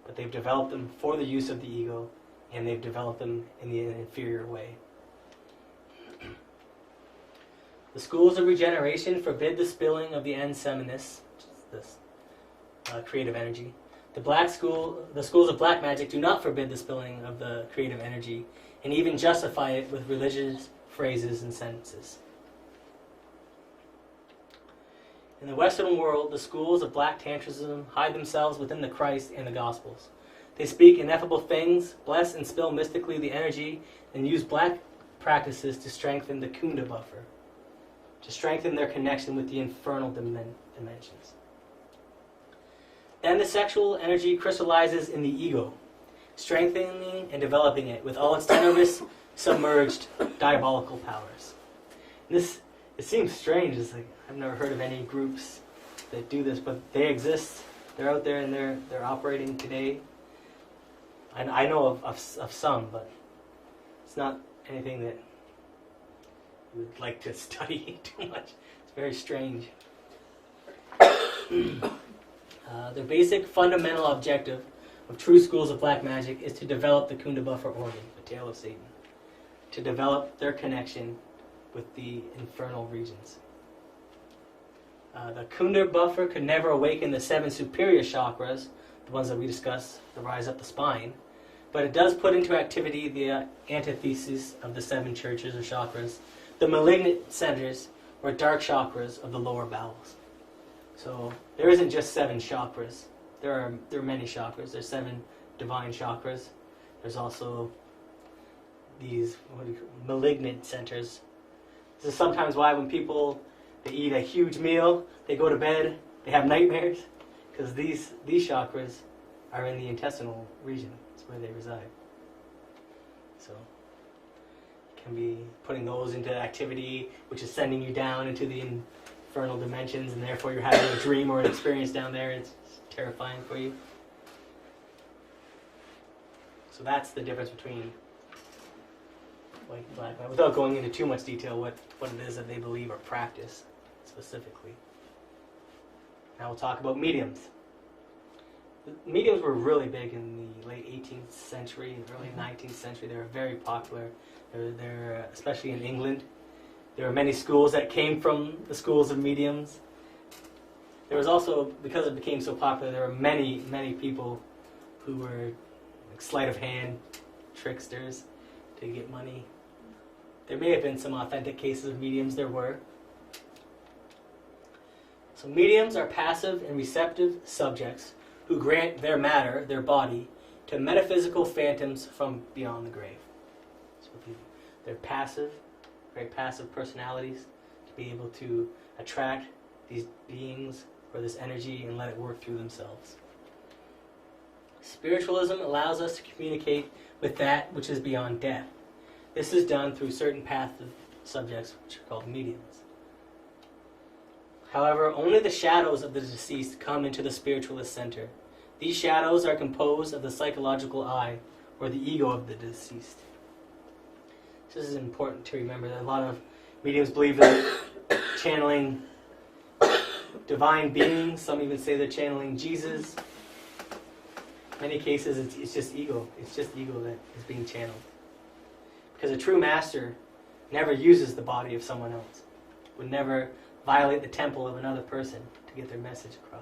but they've developed them for the use of the ego, and they've developed them in an inferior way. The schools of regeneration forbid the spilling of the ens seminis, this creative energy. The schools of black magic do not forbid the spilling of the creative energy, and even justify it with religious phrases and sentences. In the Western world, the schools of black tantrism hide themselves within the Christ and the Gospels. They speak ineffable things, bless and spill mystically the energy, and use black practices to strengthen the kunda buffer, to strengthen their connection with the infernal dimensions. Then the sexual energy crystallizes in the ego, strengthening and developing it with all its tenuous, submerged, diabolical powers. And it seems strange. It's like I've never heard of any groups that do this, but they exist. They're out there and they're operating today. And I know of some, but it's not anything that you would like to study too much. It's very strange. The basic fundamental objective of true schools of black magic is to develop the kunda buffer organ, the tail of Satan, to develop their connection with the infernal regions. The kunda buffer could never awaken the 7 superior chakras, the ones that we discussed, the rise up the spine, but it does put into activity the antithesis of the 7 churches or chakras, the malignant centers or dark chakras of the lower bowels. So there isn't just 7 chakras. There are many chakras. There's 7 divine chakras. There's also these malignant centers. This is sometimes why when people they eat a huge meal, they go to bed, they have nightmares, because these chakras are in the intestinal region. That's where they reside. So you can be putting those into activity, which is sending you down into the infernal dimensions, and therefore you're having a dream or an experience down there. It's terrifying for you. So that's the difference between white and black. Without going into too much detail, what it is that they believe or practice specifically. Now we'll talk about mediums. Mediums were really big in the late 18th century and early 19th century. They were very popular. They're especially in England. There were many schools that came from the schools of mediums. There was also, because it became so popular, there were many, many people who were like sleight of hand tricksters to get money. There may have been some authentic cases of mediums. There were. So mediums are passive and receptive subjects who grant their matter, their body, to metaphysical phantoms from beyond the grave. So they're passive, very passive personalities, to be able to attract these beings or this energy and let it work through themselves. Spiritualism allows us to communicate with that which is beyond death. This is done through certain passive subjects, which are called mediums. However, only the shadows of the deceased come into the spiritualist center. These shadows are composed of the psychological I, or the ego of the deceased. This is important to remember that a lot of mediums believe that channeling divine beings. Some even say they're channeling Jesus. In many cases, it's just ego. It's just ego that is being channeled. Because a true master never uses the body of someone else. Would never violate the temple of another person to get their message across.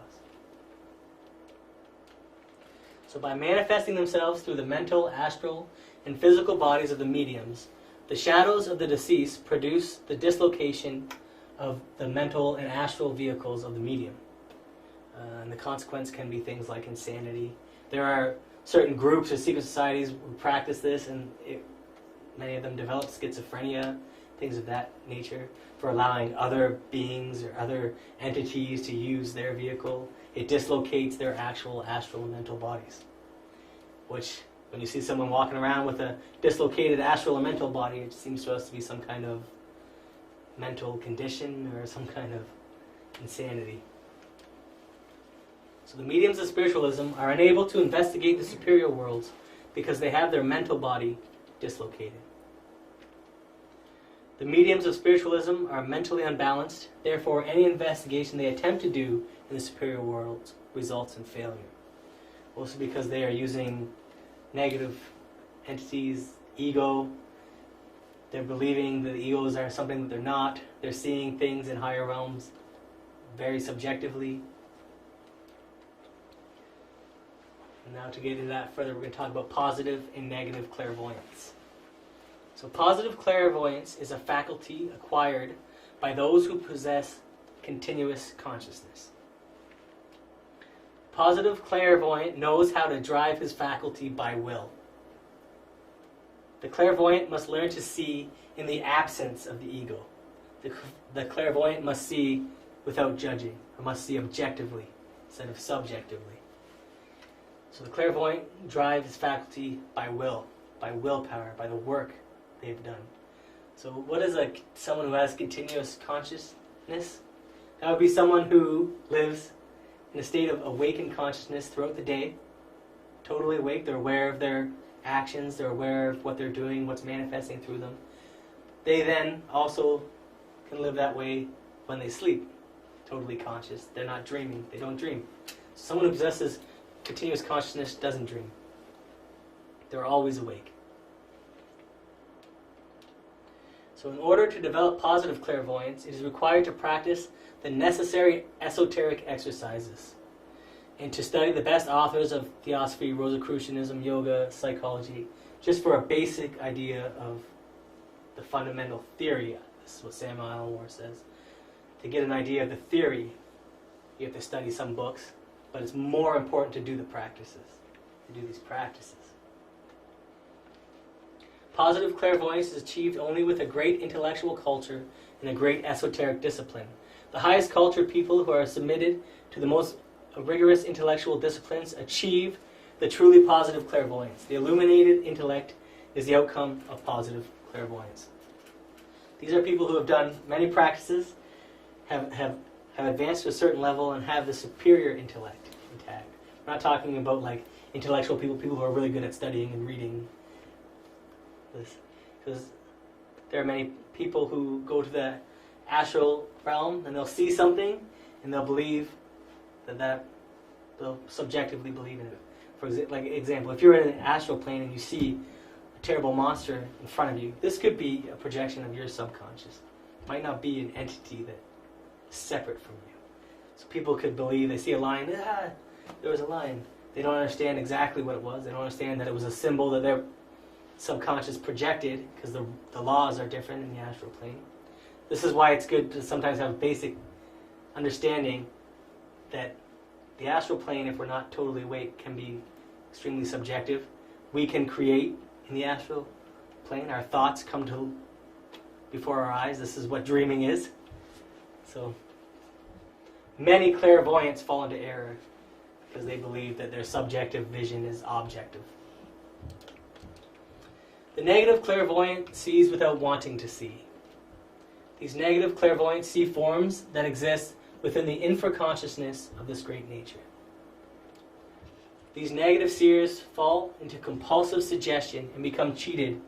So by manifesting themselves through the mental, astral, and physical bodies of the mediums, the shadows of the deceased produce the dislocation of the mental and astral vehicles of the medium. And the consequence can be things like insanity. There are certain groups or secret societies who practice this, and many of them develop schizophrenia, things of that nature, for allowing other beings or other entities to use their vehicle. It dislocates their actual astral and mental bodies. Which, when you see someone walking around with a dislocated astral and mental body, it seems to us to be some kind of mental condition or some kind of insanity. So the mediums of spiritualism are unable to investigate the superior worlds because they have their mental body dislocated. The mediums of spiritualism are mentally unbalanced, therefore any investigation they attempt to do in the superior worlds results in failure. Also because they are using negative entities, ego. They're believing that the egos are something that they're not. They're seeing things in higher realms very subjectively. And now to get into that further, we're going to talk about positive and negative clairvoyance. So positive clairvoyance is a faculty acquired by those who possess continuous consciousness. Positive clairvoyant knows how to drive his faculty by will. The clairvoyant must learn to see in the absence of the ego. The clairvoyant must see without judging, or must see objectively instead of subjectively. So the clairvoyant drives his faculty by will, by willpower, by the work they've done. So what is someone who has continuous consciousness? That would be someone who lives in a state of awakened consciousness throughout the day, totally awake. They're aware of their actions, they're aware of what they're doing, what's manifesting through them. They then also can live that way when they sleep, totally conscious. They're not dreaming, they don't dream. Someone who possesses continuous consciousness doesn't dream. They're always awake. So in order to develop positive clairvoyance, it is required to practice the necessary esoteric exercises and to study the best authors of Theosophy, Rosicrucianism, yoga, psychology, just for a basic idea of the fundamental theory. This is what Samuel Alomar says. To get an idea of the theory, you have to study some books, but it's more important to do the practices, to do these practices. Positive clairvoyance is achieved only with a great intellectual culture and a great esoteric discipline. The highest cultured people who are submitted to the most rigorous intellectual disciplines achieve the truly positive clairvoyance. The illuminated intellect is the outcome of positive clairvoyance. These are people who have done many practices, have advanced to a certain level, and have the superior intellect intact. We're not talking about like intellectual people who are really good at studying and reading this, because there are many people who go to the astral realm and they'll see something and they'll believe that they'll subjectively believe in it. For example, if you're in an astral plane and you see a terrible monster in front of you, this could be a projection of your subconscious. It might not be an entity that is separate from you. So people could believe, they see a lion, there was a lion. They don't understand exactly what it was. They don't understand that it was a symbol that their subconscious projected, because the laws are different in the astral plane. This is why it's good to sometimes have basic understanding that the astral plane, if we're not totally awake, can be extremely subjective. We can create in the astral plane. Our thoughts come to before our eyes. This is what dreaming is. So many clairvoyants fall into error because they believe that their subjective vision is objective. The negative clairvoyant sees without wanting to see. These negative clairvoyants see forms that exist within the infraconsciousness of this great nature. These negative seers fall into compulsive suggestion and become cheated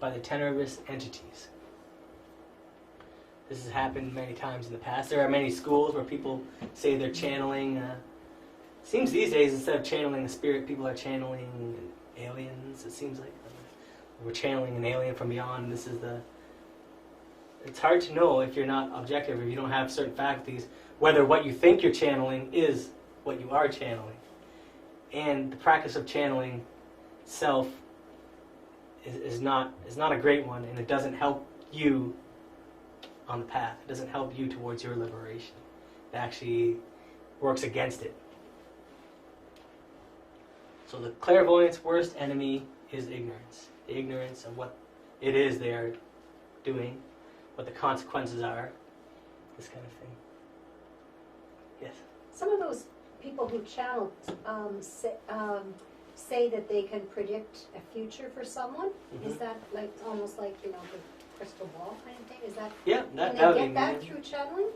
by the tenebrous entities. This has happened many times in the past. There are many schools where people say they're channeling. Seems these days, instead of channeling a spirit, people are channeling aliens. It seems like we're channeling an alien from beyond. This is the. It's hard to know if you're not objective, if you don't have certain faculties, whether what you think you're channeling is what you are channeling. And the practice of channeling itself is not a great one, and it doesn't help you on the path. It doesn't help you towards your liberation. It actually works against it. So the clairvoyant's worst enemy is ignorance. The ignorance of what it is they are doing, what the consequences are, this kind of thing. Yes? Some of those people who channel say that they can predict a future for someone. Mhm. Is that like almost like, the crystal ball kind of thing? Is that Yeah, can that they would get be that me. through channeling?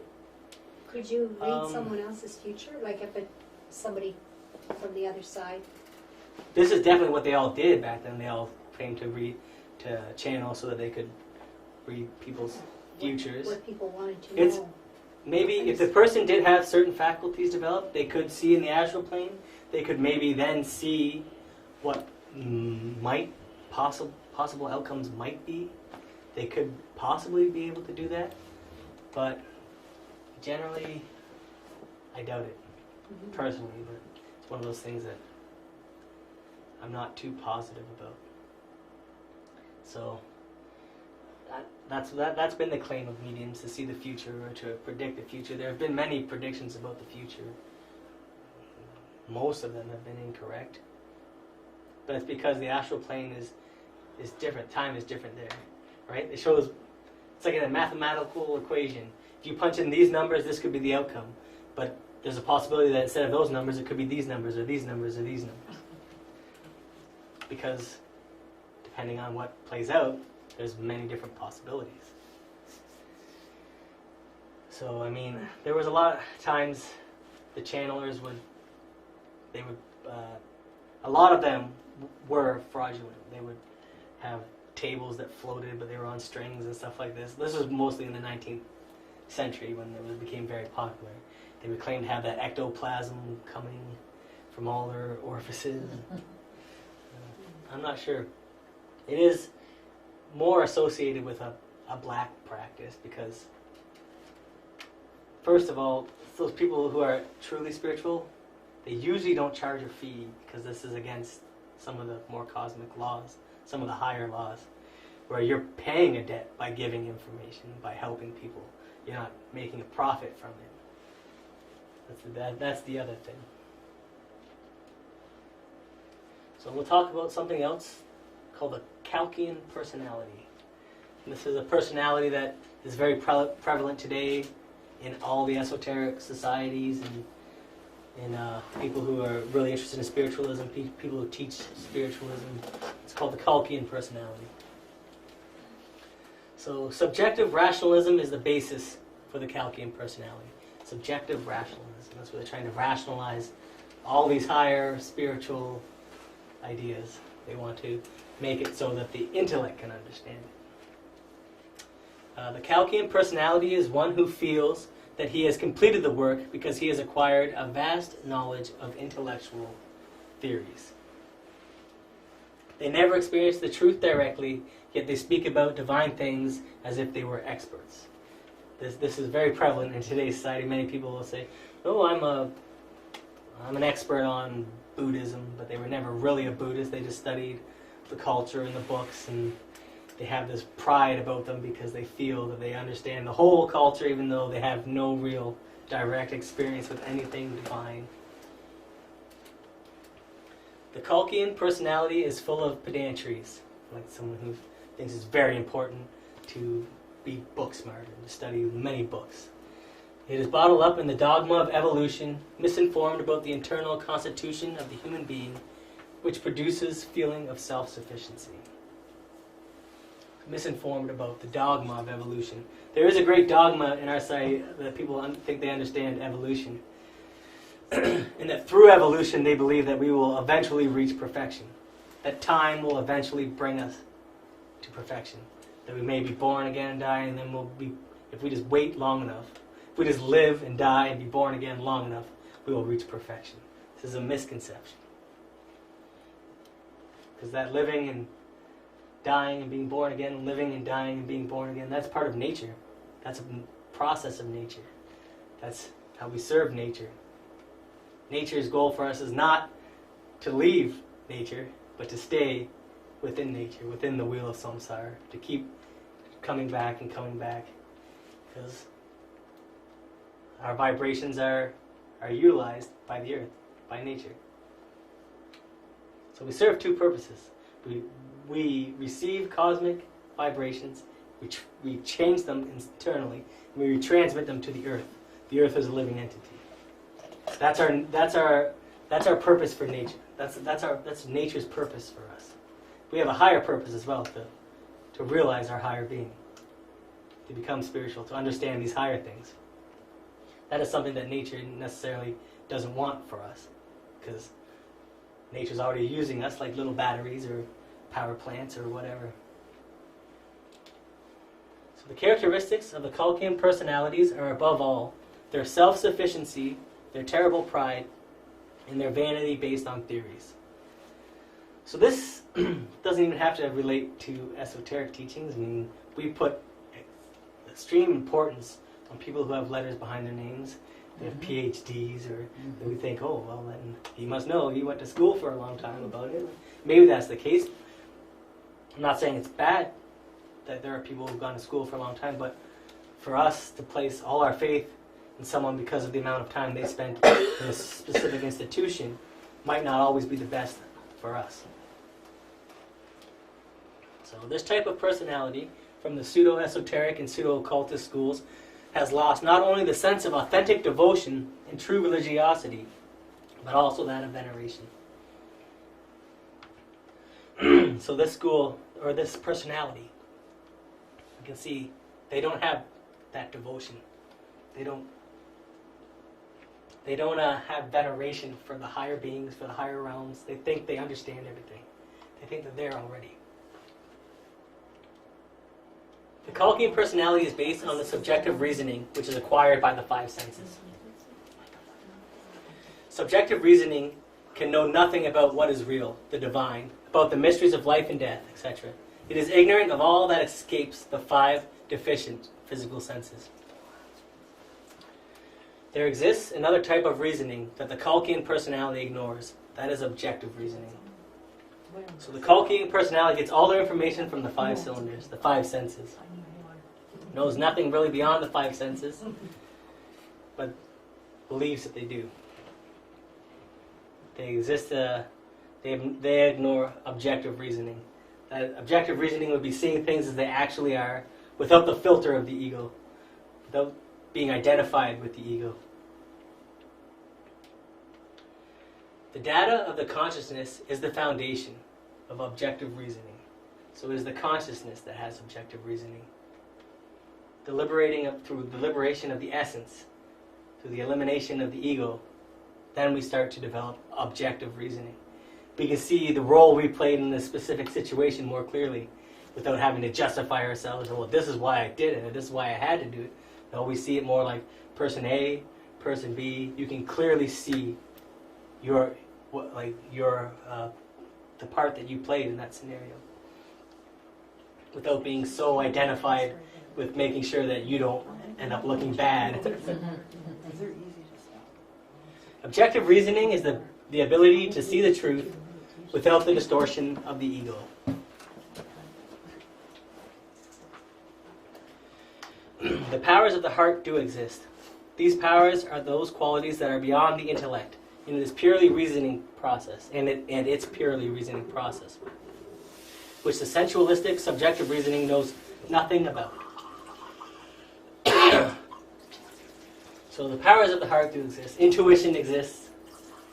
Could you read Um, someone else's future, like if it's somebody from the other side? This is definitely what they all did back then. They all came to channel so that they could read people's futures. What people wanted to It's- know. Maybe if the person did have certain faculties developed, they could see in the astral plane. They could maybe then see what possible outcomes might be. They could possibly be able to do that, but generally, I doubt it Mhm. personally. But it's one of those things that I'm not too positive about. So that's been the claim of mediums, to see the future or to predict the future. There have been many predictions about the future. Most of them have been incorrect. But it's because the astral plane is different. Time is different there, right? It shows, it's like in a mathematical equation. If you punch in these numbers, this could be the outcome. But there's a possibility that instead of those numbers, it could be these numbers or these numbers or these numbers. Because depending on what plays out, there's many different possibilities. So, I mean, there was a lot of times the channelers a lot of them were fraudulent. They would have tables that floated, but they were on strings and stuff like this. This was mostly in the 19th century when it became very popular. They would claim to have that ectoplasm coming from all their orifices. I'm not sure. It is more associated with a black practice because, first of all, those people who are truly spiritual, they usually don't charge a fee because this is against some of the more cosmic laws, some of the higher laws, where you're paying a debt by giving information, by helping people. You're not making a profit from it. That's the other thing. So we'll talk about something else called the Kalkian personality. And this is a personality that is very prevalent today in all the esoteric societies and people who are really interested in spiritualism, people who teach spiritualism. It's called the Kalkian personality. So subjective rationalism is the basis for the Kalkian personality. Subjective rationalism. That's where they're trying to rationalize all these higher spiritual ideas. They want to make it so that the intellect can understand it. The Kalkian personality is one who feels that he has completed the work because he has acquired a vast knowledge of intellectual theories. They never experience the truth directly, yet they speak about divine things as if they were experts. This is very prevalent in today's society. Many people will say, "Oh, I'm an expert on Buddhism," but they were never really a Buddhist. They just studied the culture and the books, and they have this pride about them because they feel that they understand the whole culture, even though they have no real direct experience with anything divine. The Kalkian personality is full of pedantries, like someone who thinks it's very important to be book smart and to study many books. It is bottled up in the dogma of evolution, misinformed about the internal constitution of the human being, which produces feeling of self-sufficiency. misinformed about the dogma of evolution. There is a great dogma in our society that people think they understand evolution. And that through evolution they believe that we will eventually reach perfection. That time will eventually bring us to perfection. That we may be born again and die, and then we'll be, if we just wait long enough, if we just live and die and be born again long enough, we will reach perfection. This is a misconception. Because that living and dying and being born again, living and dying and being born again, that's part of nature. That's a process of nature. That's how we serve nature. Nature's goal for us is not to leave nature, but to stay within nature, within the wheel of samsara, to keep coming back and coming back. Because our vibrations are utilized by the earth, by nature. So we serve two purposes. We receive cosmic vibrations, we change them internally, and we retransmit them to the earth. The earth is a living entity. That's our purpose for nature. That's nature's purpose for us. We have a higher purpose as well, to realize our higher being, to become spiritual, to understand these higher things. That is something that nature necessarily doesn't want for us, because nature's already using us like little batteries or power plants or whatever. So the characteristics of the Kalkian personalities are above all their self-sufficiency, their terrible pride, and their vanity based on theories. So this doesn't even have to relate to esoteric teachings. I mean, we put extreme importance on people who have letters behind their names. They have PhDs, or we think, oh, well, then he must know. He went to school for a long time about it. Maybe that's the case. I'm not saying it's bad that there are people who've gone to school for a long time, but for us to place all our faith in someone because of the amount of time they spent in a specific institution might not always be the best for us. So this type of personality from the pseudo-esoteric and pseudo-occultist schools has lost not only the sense of authentic devotion and true religiosity, but also that of veneration. So this school, or this personality, you can see they don't have that devotion. They don't have veneration for the higher beings, for the higher realms. They think they understand everything. They think that they're already. The Kalkian personality is based on the subjective reasoning, which is acquired by the five senses. Subjective reasoning can know nothing about what is real, the divine, about the mysteries of life and death, etc. It is ignorant of all that escapes the five deficient physical senses. There exists another type of reasoning that the Kalkian personality ignores. That is objective reasoning. So the Kalkian personality gets all their information from the five cylinders, the five senses. Knows nothing really beyond the five senses, but believes that they do. They exist. They ignore objective reasoning. Objective reasoning would be seeing things as they actually are, without the filter of the ego, without being identified with the ego. The data of the consciousness is the foundation of objective reasoning. So it is the consciousness that has objective reasoning. Through the liberation of the essence, through the elimination of the ego, then we start to develop objective reasoning. We can see the role we played in this specific situation more clearly, without having to justify ourselves, well, this is why I did it, or this is why I had to do it. No, we see it more like person A, person B. You can clearly see the part that you played in that scenario, without being so identified with making sure that you don't end up looking bad. Objective reasoning is the ability to see the truth without the distortion of the ego. The powers of the heart do exist. These powers are those qualities that are beyond the intellect, and it is purely reasoning process, and it's purely reasoning process, which the sensualistic subjective reasoning knows nothing about. So the powers of the heart do exist. Intuition exists.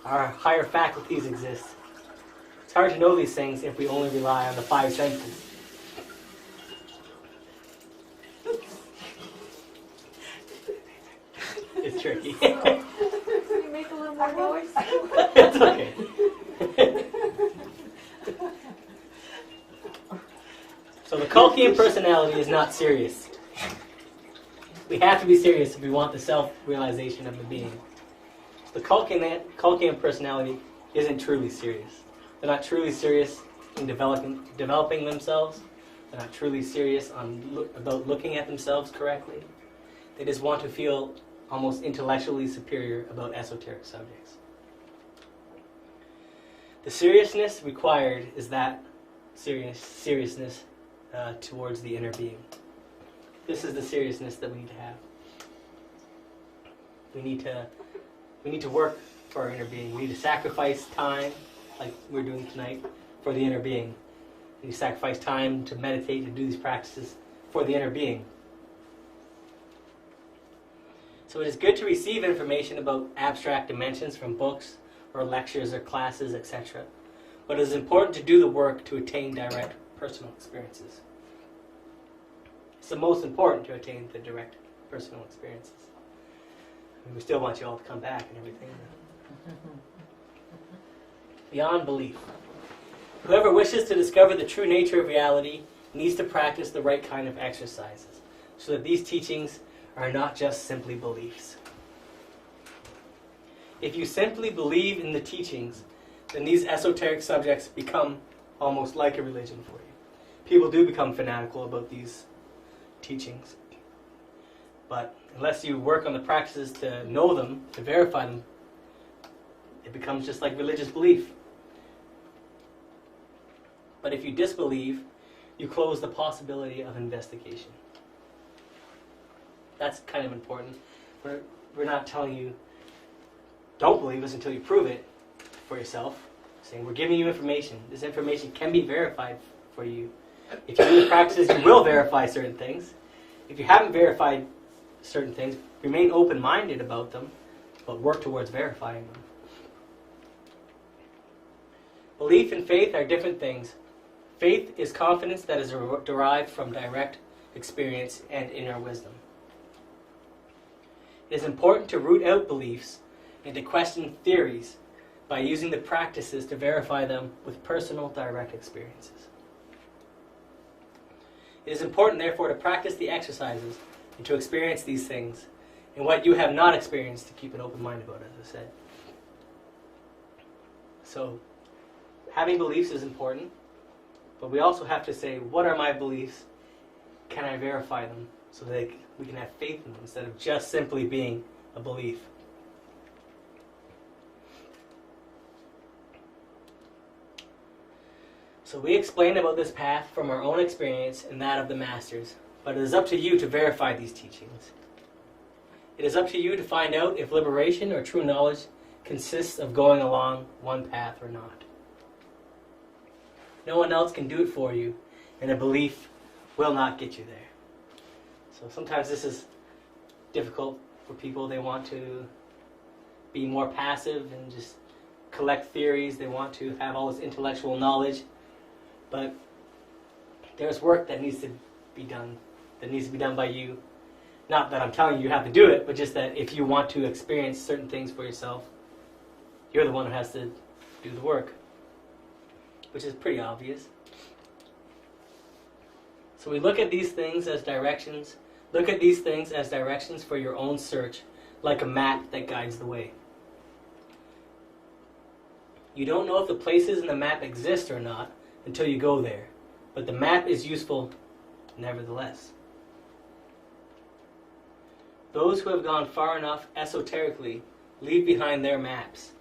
Our higher faculties exist. It's hard to know these things if we only rely on the five senses. tricky. Can you make a little more noise? It's okay. So the Culkian personality is not serious. We have to be serious if we want the self-realization of the being. The Culkian personality isn't truly serious. They're not truly serious in developing themselves. They're not truly serious about looking at themselves correctly. They just want to feel almost intellectually superior about esoteric subjects. The seriousness required is that seriousness towards the inner being. This is the seriousness that we need to have. We need to work for our inner being. We need to sacrifice time, like we're doing tonight, for the inner being. We need to sacrifice time to meditate, to do these practices for the inner being. So it is good to receive information about abstract dimensions from books or lectures or classes, etc. But it is important to do the work to attain direct personal experiences. It's the most important to attain the direct personal experiences. We still want you all to come back and everything. Beyond belief. Whoever wishes to discover the true nature of reality needs to practice the right kind of exercises so that these teachings are not just simply beliefs. If you simply believe in the teachings, then these esoteric subjects become almost like a religion for you. People do become fanatical about these teachings. But unless you work on the practices to know them, to verify them, it becomes just like religious belief. But if you disbelieve, you close the possibility of investigation. That's kind of important. We're not telling you, don't believe us until you prove it for yourself. Saying we're giving you information. This information can be verified for you. If you do the practices, you will verify certain things. If you haven't verified certain things, remain open-minded about them, but work towards verifying them. Belief and faith are different things. Faith is confidence that is derived from direct experience and inner wisdom. It is important to root out beliefs and to question theories by using the practices to verify them with personal direct experiences. It is important, therefore, to practice the exercises and to experience these things, and what you have not experienced to keep an open mind about, as I said. So, having beliefs is important, but we also have to say, what are my beliefs? Can I verify them so that we can have faith in them instead of just simply being a belief? So we explained about this path from our own experience and that of the Masters, but it is up to you to verify these teachings. It is up to you to find out if liberation or true knowledge consists of going along one path or not. No one else can do it for you, and a belief will not get you there. So sometimes this is difficult for people. They want to be more passive and just collect theories. They want to have all this intellectual knowledge. But there's work that needs to be done, by you. Not that I'm telling you have to do it, but just that if you want to experience certain things for yourself, you're the one who has to do the work, which is pretty obvious. So we look at these things as directions. Look at these things as directions for your own search, like a map that guides the way. You don't know if the places in the map exist or not until you go there, but the map is useful nevertheless. Those who have gone far enough esoterically leave behind their maps,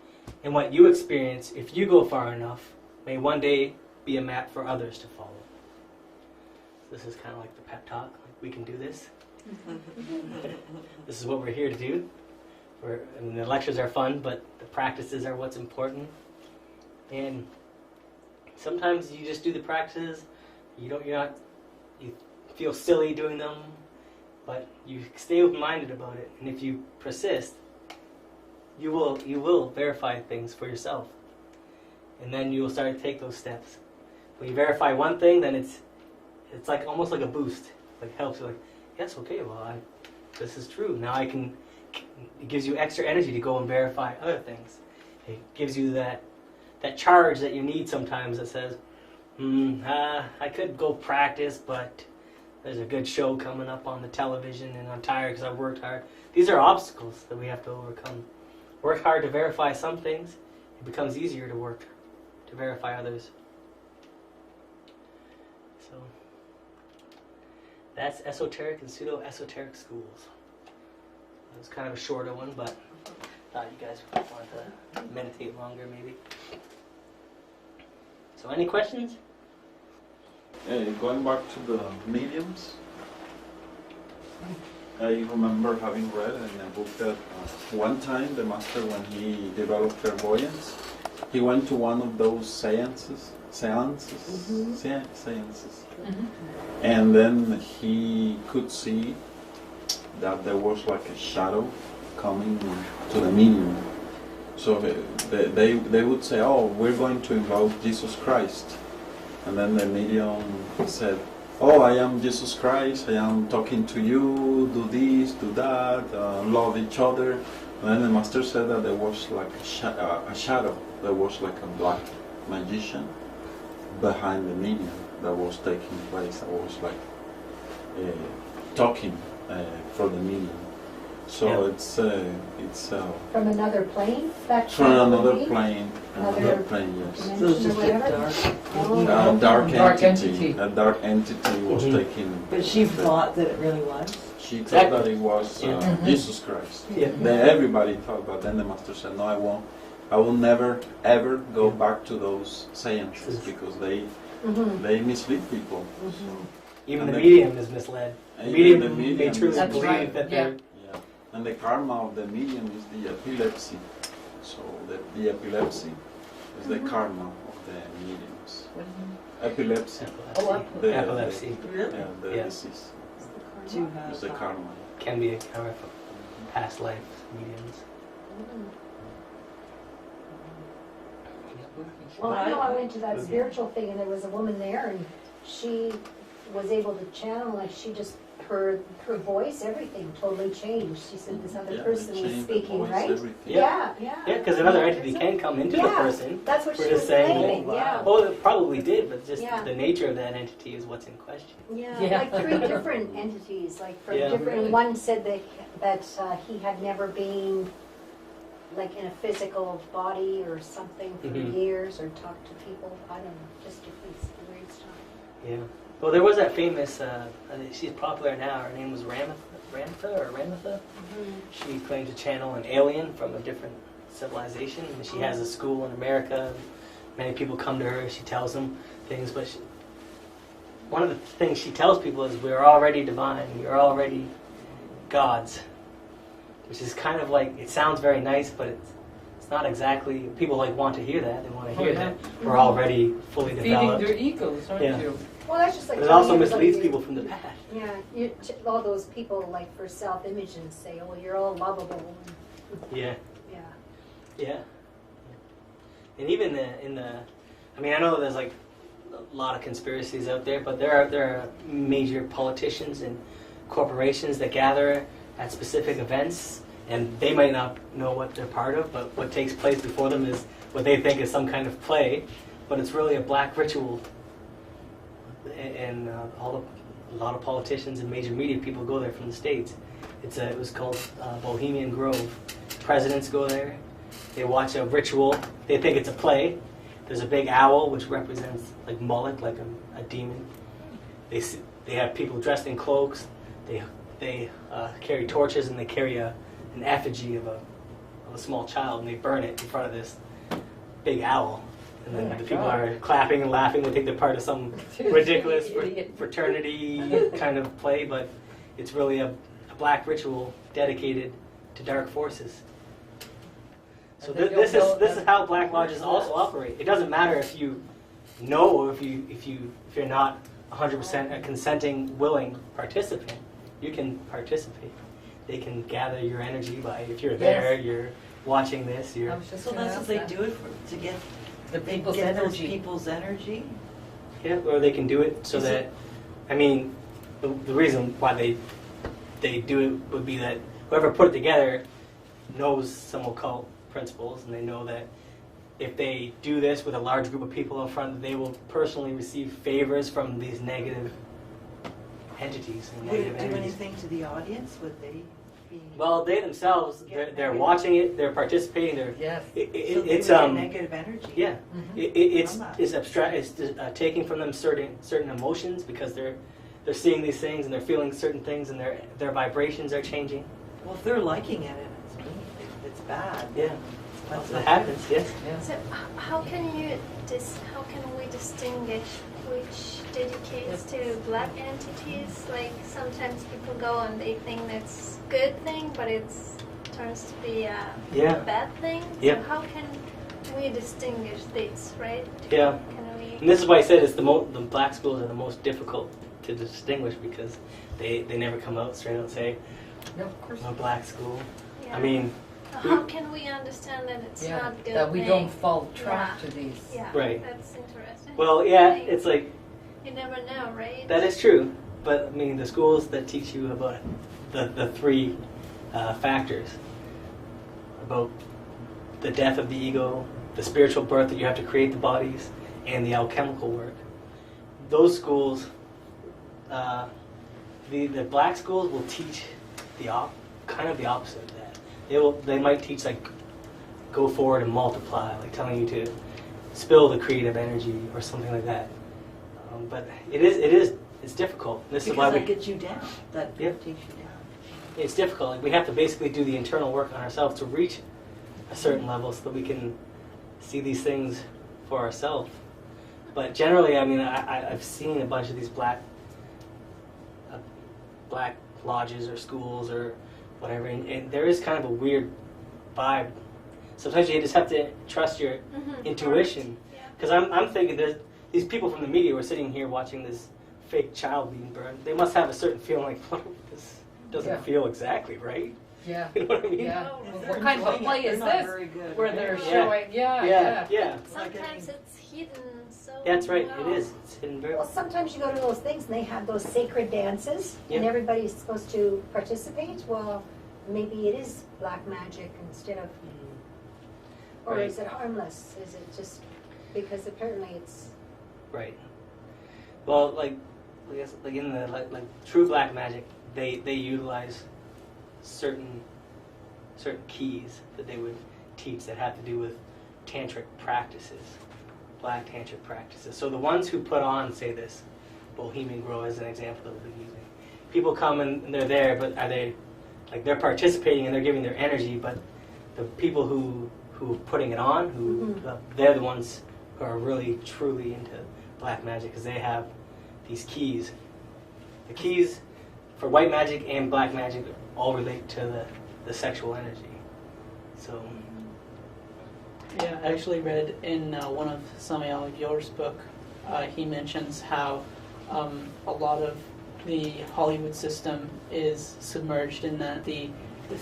and what you experience, if you go far enough, may one day be a map for others to follow. This is kind of like the pep talk, like we can do this. This is what we're here to do. The lectures are fun, but the practices are what's important. And sometimes you just do the practices. You feel silly doing them, but you stay open-minded about it. And if you persist, you will verify things for yourself, and then you will start to take those steps. When you verify one thing, then it's like almost like a boost. Like helps you. Like, yes, okay, well, this is true. Now I can it gives you extra energy to go and verify other things. It gives you that charge that you need sometimes that says, I could go practice, but there's a good show coming up on the television and I'm tired because I've worked hard. These are obstacles that we have to overcome. Work hard to verify some things. It becomes easier to work to verify others. So that's esoteric and pseudo-esoteric schools. It was kind of a shorter one, but thought you guys wanted to meditate longer maybe. So any questions? Going back to the mediums, I remember having read in a book that one time the master, when he developed clairvoyance, he went to one of those seances, and then he could see that there was like a shadow coming to the medium. So they would say, "Oh, we're going to invoke Jesus Christ," and then the medium said, "Oh, I am Jesus Christ, I am talking to you, do this, do that, love each other." And then the master said that there was like a shadow, there was like a black magician behind the medium that was taking place, that was like talking for the medium. So Yeah. it's From another plane? That from channel would another be? plane, Another yes. dimension So it's or just get whatever? dark. Oh. A dark Dark entity. entity. A dark entity was Mhm. taking. But she the- thought that it really was. She thought Exactly. that it was Yeah. Mhm. Jesus Christ. Yeah. Then everybody thought, but then the master said, "No, I won't. I will never ever go Yeah. back to those seances because Mhm. they mislead people." Mhm. Even And the the- medium is misled. The And medium, the medium they truly is- That's believe right, that yeah. they're Yeah. And the karma of the medium is the epilepsy. So the epilepsy is the karma of the mediums. What do you- Epilepsy. epilepsy. The- Epilepsy Really? Yeah, the Yeah. disease. To have It's the karma. can be a kind of past life mediums. Mhm. Spooky. Well, I know I went to that spiritual thing and there was a woman there and she was able to channel, like she just, her voice, everything totally changed. She said this other Yeah, person they was change the speaking, voice, right? everything. Yeah, yeah. Yeah, because another entity can come into the Yeah. person. That's what We're she just was saying claiming, that- yeah. Oh, it probably did, but just Yeah. the nature of that entity is what's in question. Yeah, Yeah. like 3 different entities, like from Yeah. different, Really? one said that he had never been like in a physical body or something for Mhm. years or talked to people, I don't know, just different weird stuff. Yeah. Well, there was that famous, I think she's popular now, her name was Ramatha. She claimed to channel an alien from a different civilization. And she has a school in America. Many people come to her. She tells them things, but one of the things she tells people is we're already divine. You're already gods, which is kind of like, it sounds very nice, but it's not exactly. People like want to hear that. They want to hear Oh, yeah. that we're already fully Feeding developed. their egos, aren't Yeah. you? Well, that's just like. But it also telling everybody misleads you- people from the past. Yeah, all those people like for self-image and say, oh, you're all lovable. Yeah. Yeah. Yeah. And even I mean, I know there's like a lot of conspiracies out there, but there are major politicians and corporations that gather at specific events, and they might not know what they're part of, but what takes place before them is what they think is some kind of play, but it's really a black ritual. And a lot of politicians and major media people go there from the States. It was called Bohemian Grove. Presidents go there. They watch a ritual. They think it's a play. There's a big owl which represents like Moloch, like a demon. They have people dressed in cloaks. They carry torches and they carry an effigy of a small child and they burn it in front of this big owl. And then Oh my the people God. are clapping and laughing. They think they're part of some ridiculous Idiot. fraternity kind of play, but it's really a black ritual dedicated to dark forces. So And they this don't is know- how black lodges also operate. It doesn't matter if you know or if you're not 100% a consenting, willing participant. You can participate. They can gather your energy by if you're there, you're watching this. I You're was just So gonna that's what ask they that. do it for, to get The people's those energy. people's energy. yeah, or they can do it so Is that it- I mean the reason why they do it would be that whoever put it together knows some occult principles, and they know that if they do this with a large group of people in front, they will personally receive favors from these negative entities. And Would negative it do entities. anything to the audience? Would they be? Well, they themselves, they're watching it, they're participating, Yes. So they it's would get negative energy. yeah, Mhm. it's abstract. It's taking from them certain emotions because they're seeing these things and they're feeling certain things and their vibrations are changing. Well, if they're liking it and it's mean, if it's bad, Yeah, that's that happens. Yes. Yes. So how can we distinguish which dedicates to black entities? Like sometimes people go and they think that's good thing, but it turns to be a Yeah. bad thing. Yep. So how can we distinguish this, right? Yeah. Can we? And this is why I said it's the black schools are the most difficult to distinguish because they never come out straight out and say No, of course. I'm a black school. Yeah. I mean, How can we understand that it's Yeah, not good? that we thing? don't fall trap Yeah. to these. Yeah, Right. That's interesting. well, yeah, Like, it's like you never know, right? that is true. But I mean, the schools that teach you about the three factors about the death of the ego, the spiritual birth that you have to create the bodies, and the alchemical work. Those schools, the black schools will teach kind of the opposite of that. They might teach like go forward and multiply, like telling you to spill the creative energy or something like that. But it's difficult. This is because why that gets you down. That Yeah. takes you down. it's difficult. Like, we have to basically do the internal work on ourselves to reach a certain level so that we can see these things for ourselves. But generally, I mean, I've seen a bunch of these black lodges or schools or whatever, and there is kind of a weird vibe. Sometimes you just have to trust your Mhm. intuition. Yeah. Because I'm thinking there's these people from the media who are sitting here watching this fake child being burned. They must have a certain feeling like, what, this doesn't Yeah. feel exactly right. Yeah. You know what I mean? Yeah. Oh, If What they're kind of enjoying play it, is they're not this? very good, Where right? they're Yeah. showing, Yeah, yeah. Sometimes it's hidden so That's right. well. It is. It's hidden very Well, well. sometimes you go to those things and they have those sacred dances and Yeah. everybody's supposed to participate. Well, maybe it is black magic instead of, or Right. is it harmless? Is it just, because apparently it's, Right. Well, like I guess, like in the like true black magic, they utilize certain keys that they would teach that have to do with tantric practices, black tantric practices. So the ones who put on, say, this Bohemian Grow as an example that we've been using, people come and they're there, but are they like they're participating and they're giving their energy, but the people who are putting it on, they're the ones who are really truly into black magic because they have these keys. The keys for white magic and black magic all relate to the sexual energy. So, Yeah, I actually read in one of Samael Yor's book, he mentions how a lot of the Hollywood system is submerged in that the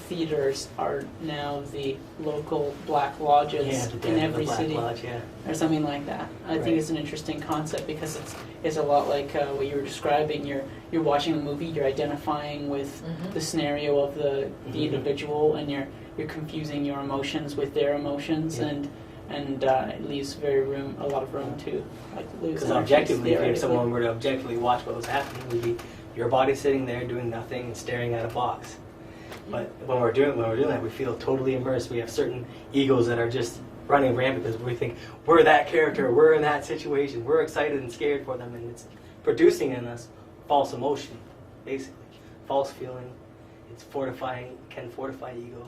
theaters are now the local black lodges yeah, the in death of every the Black city Lodge, yeah. or something like that. I Right. think it's an interesting concept because it's a lot like what you were describing. You're watching a movie, you're identifying with Mhm. the scenario of the Mhm. individual, and you're confusing your emotions with their emotions, Yeah. and it leaves a lot of room to like lose. Because energy objectively, if theoretically. someone were to objectively watch what was happening, it would be your body sitting there doing nothing and staring at a box. But when we're doing that, we feel totally immersed. We have certain egos that are just running rampant because we think we're that character, we're in that situation, we're excited and scared for them, and it's producing in us false emotion, basically, false feeling. It's can fortify ego.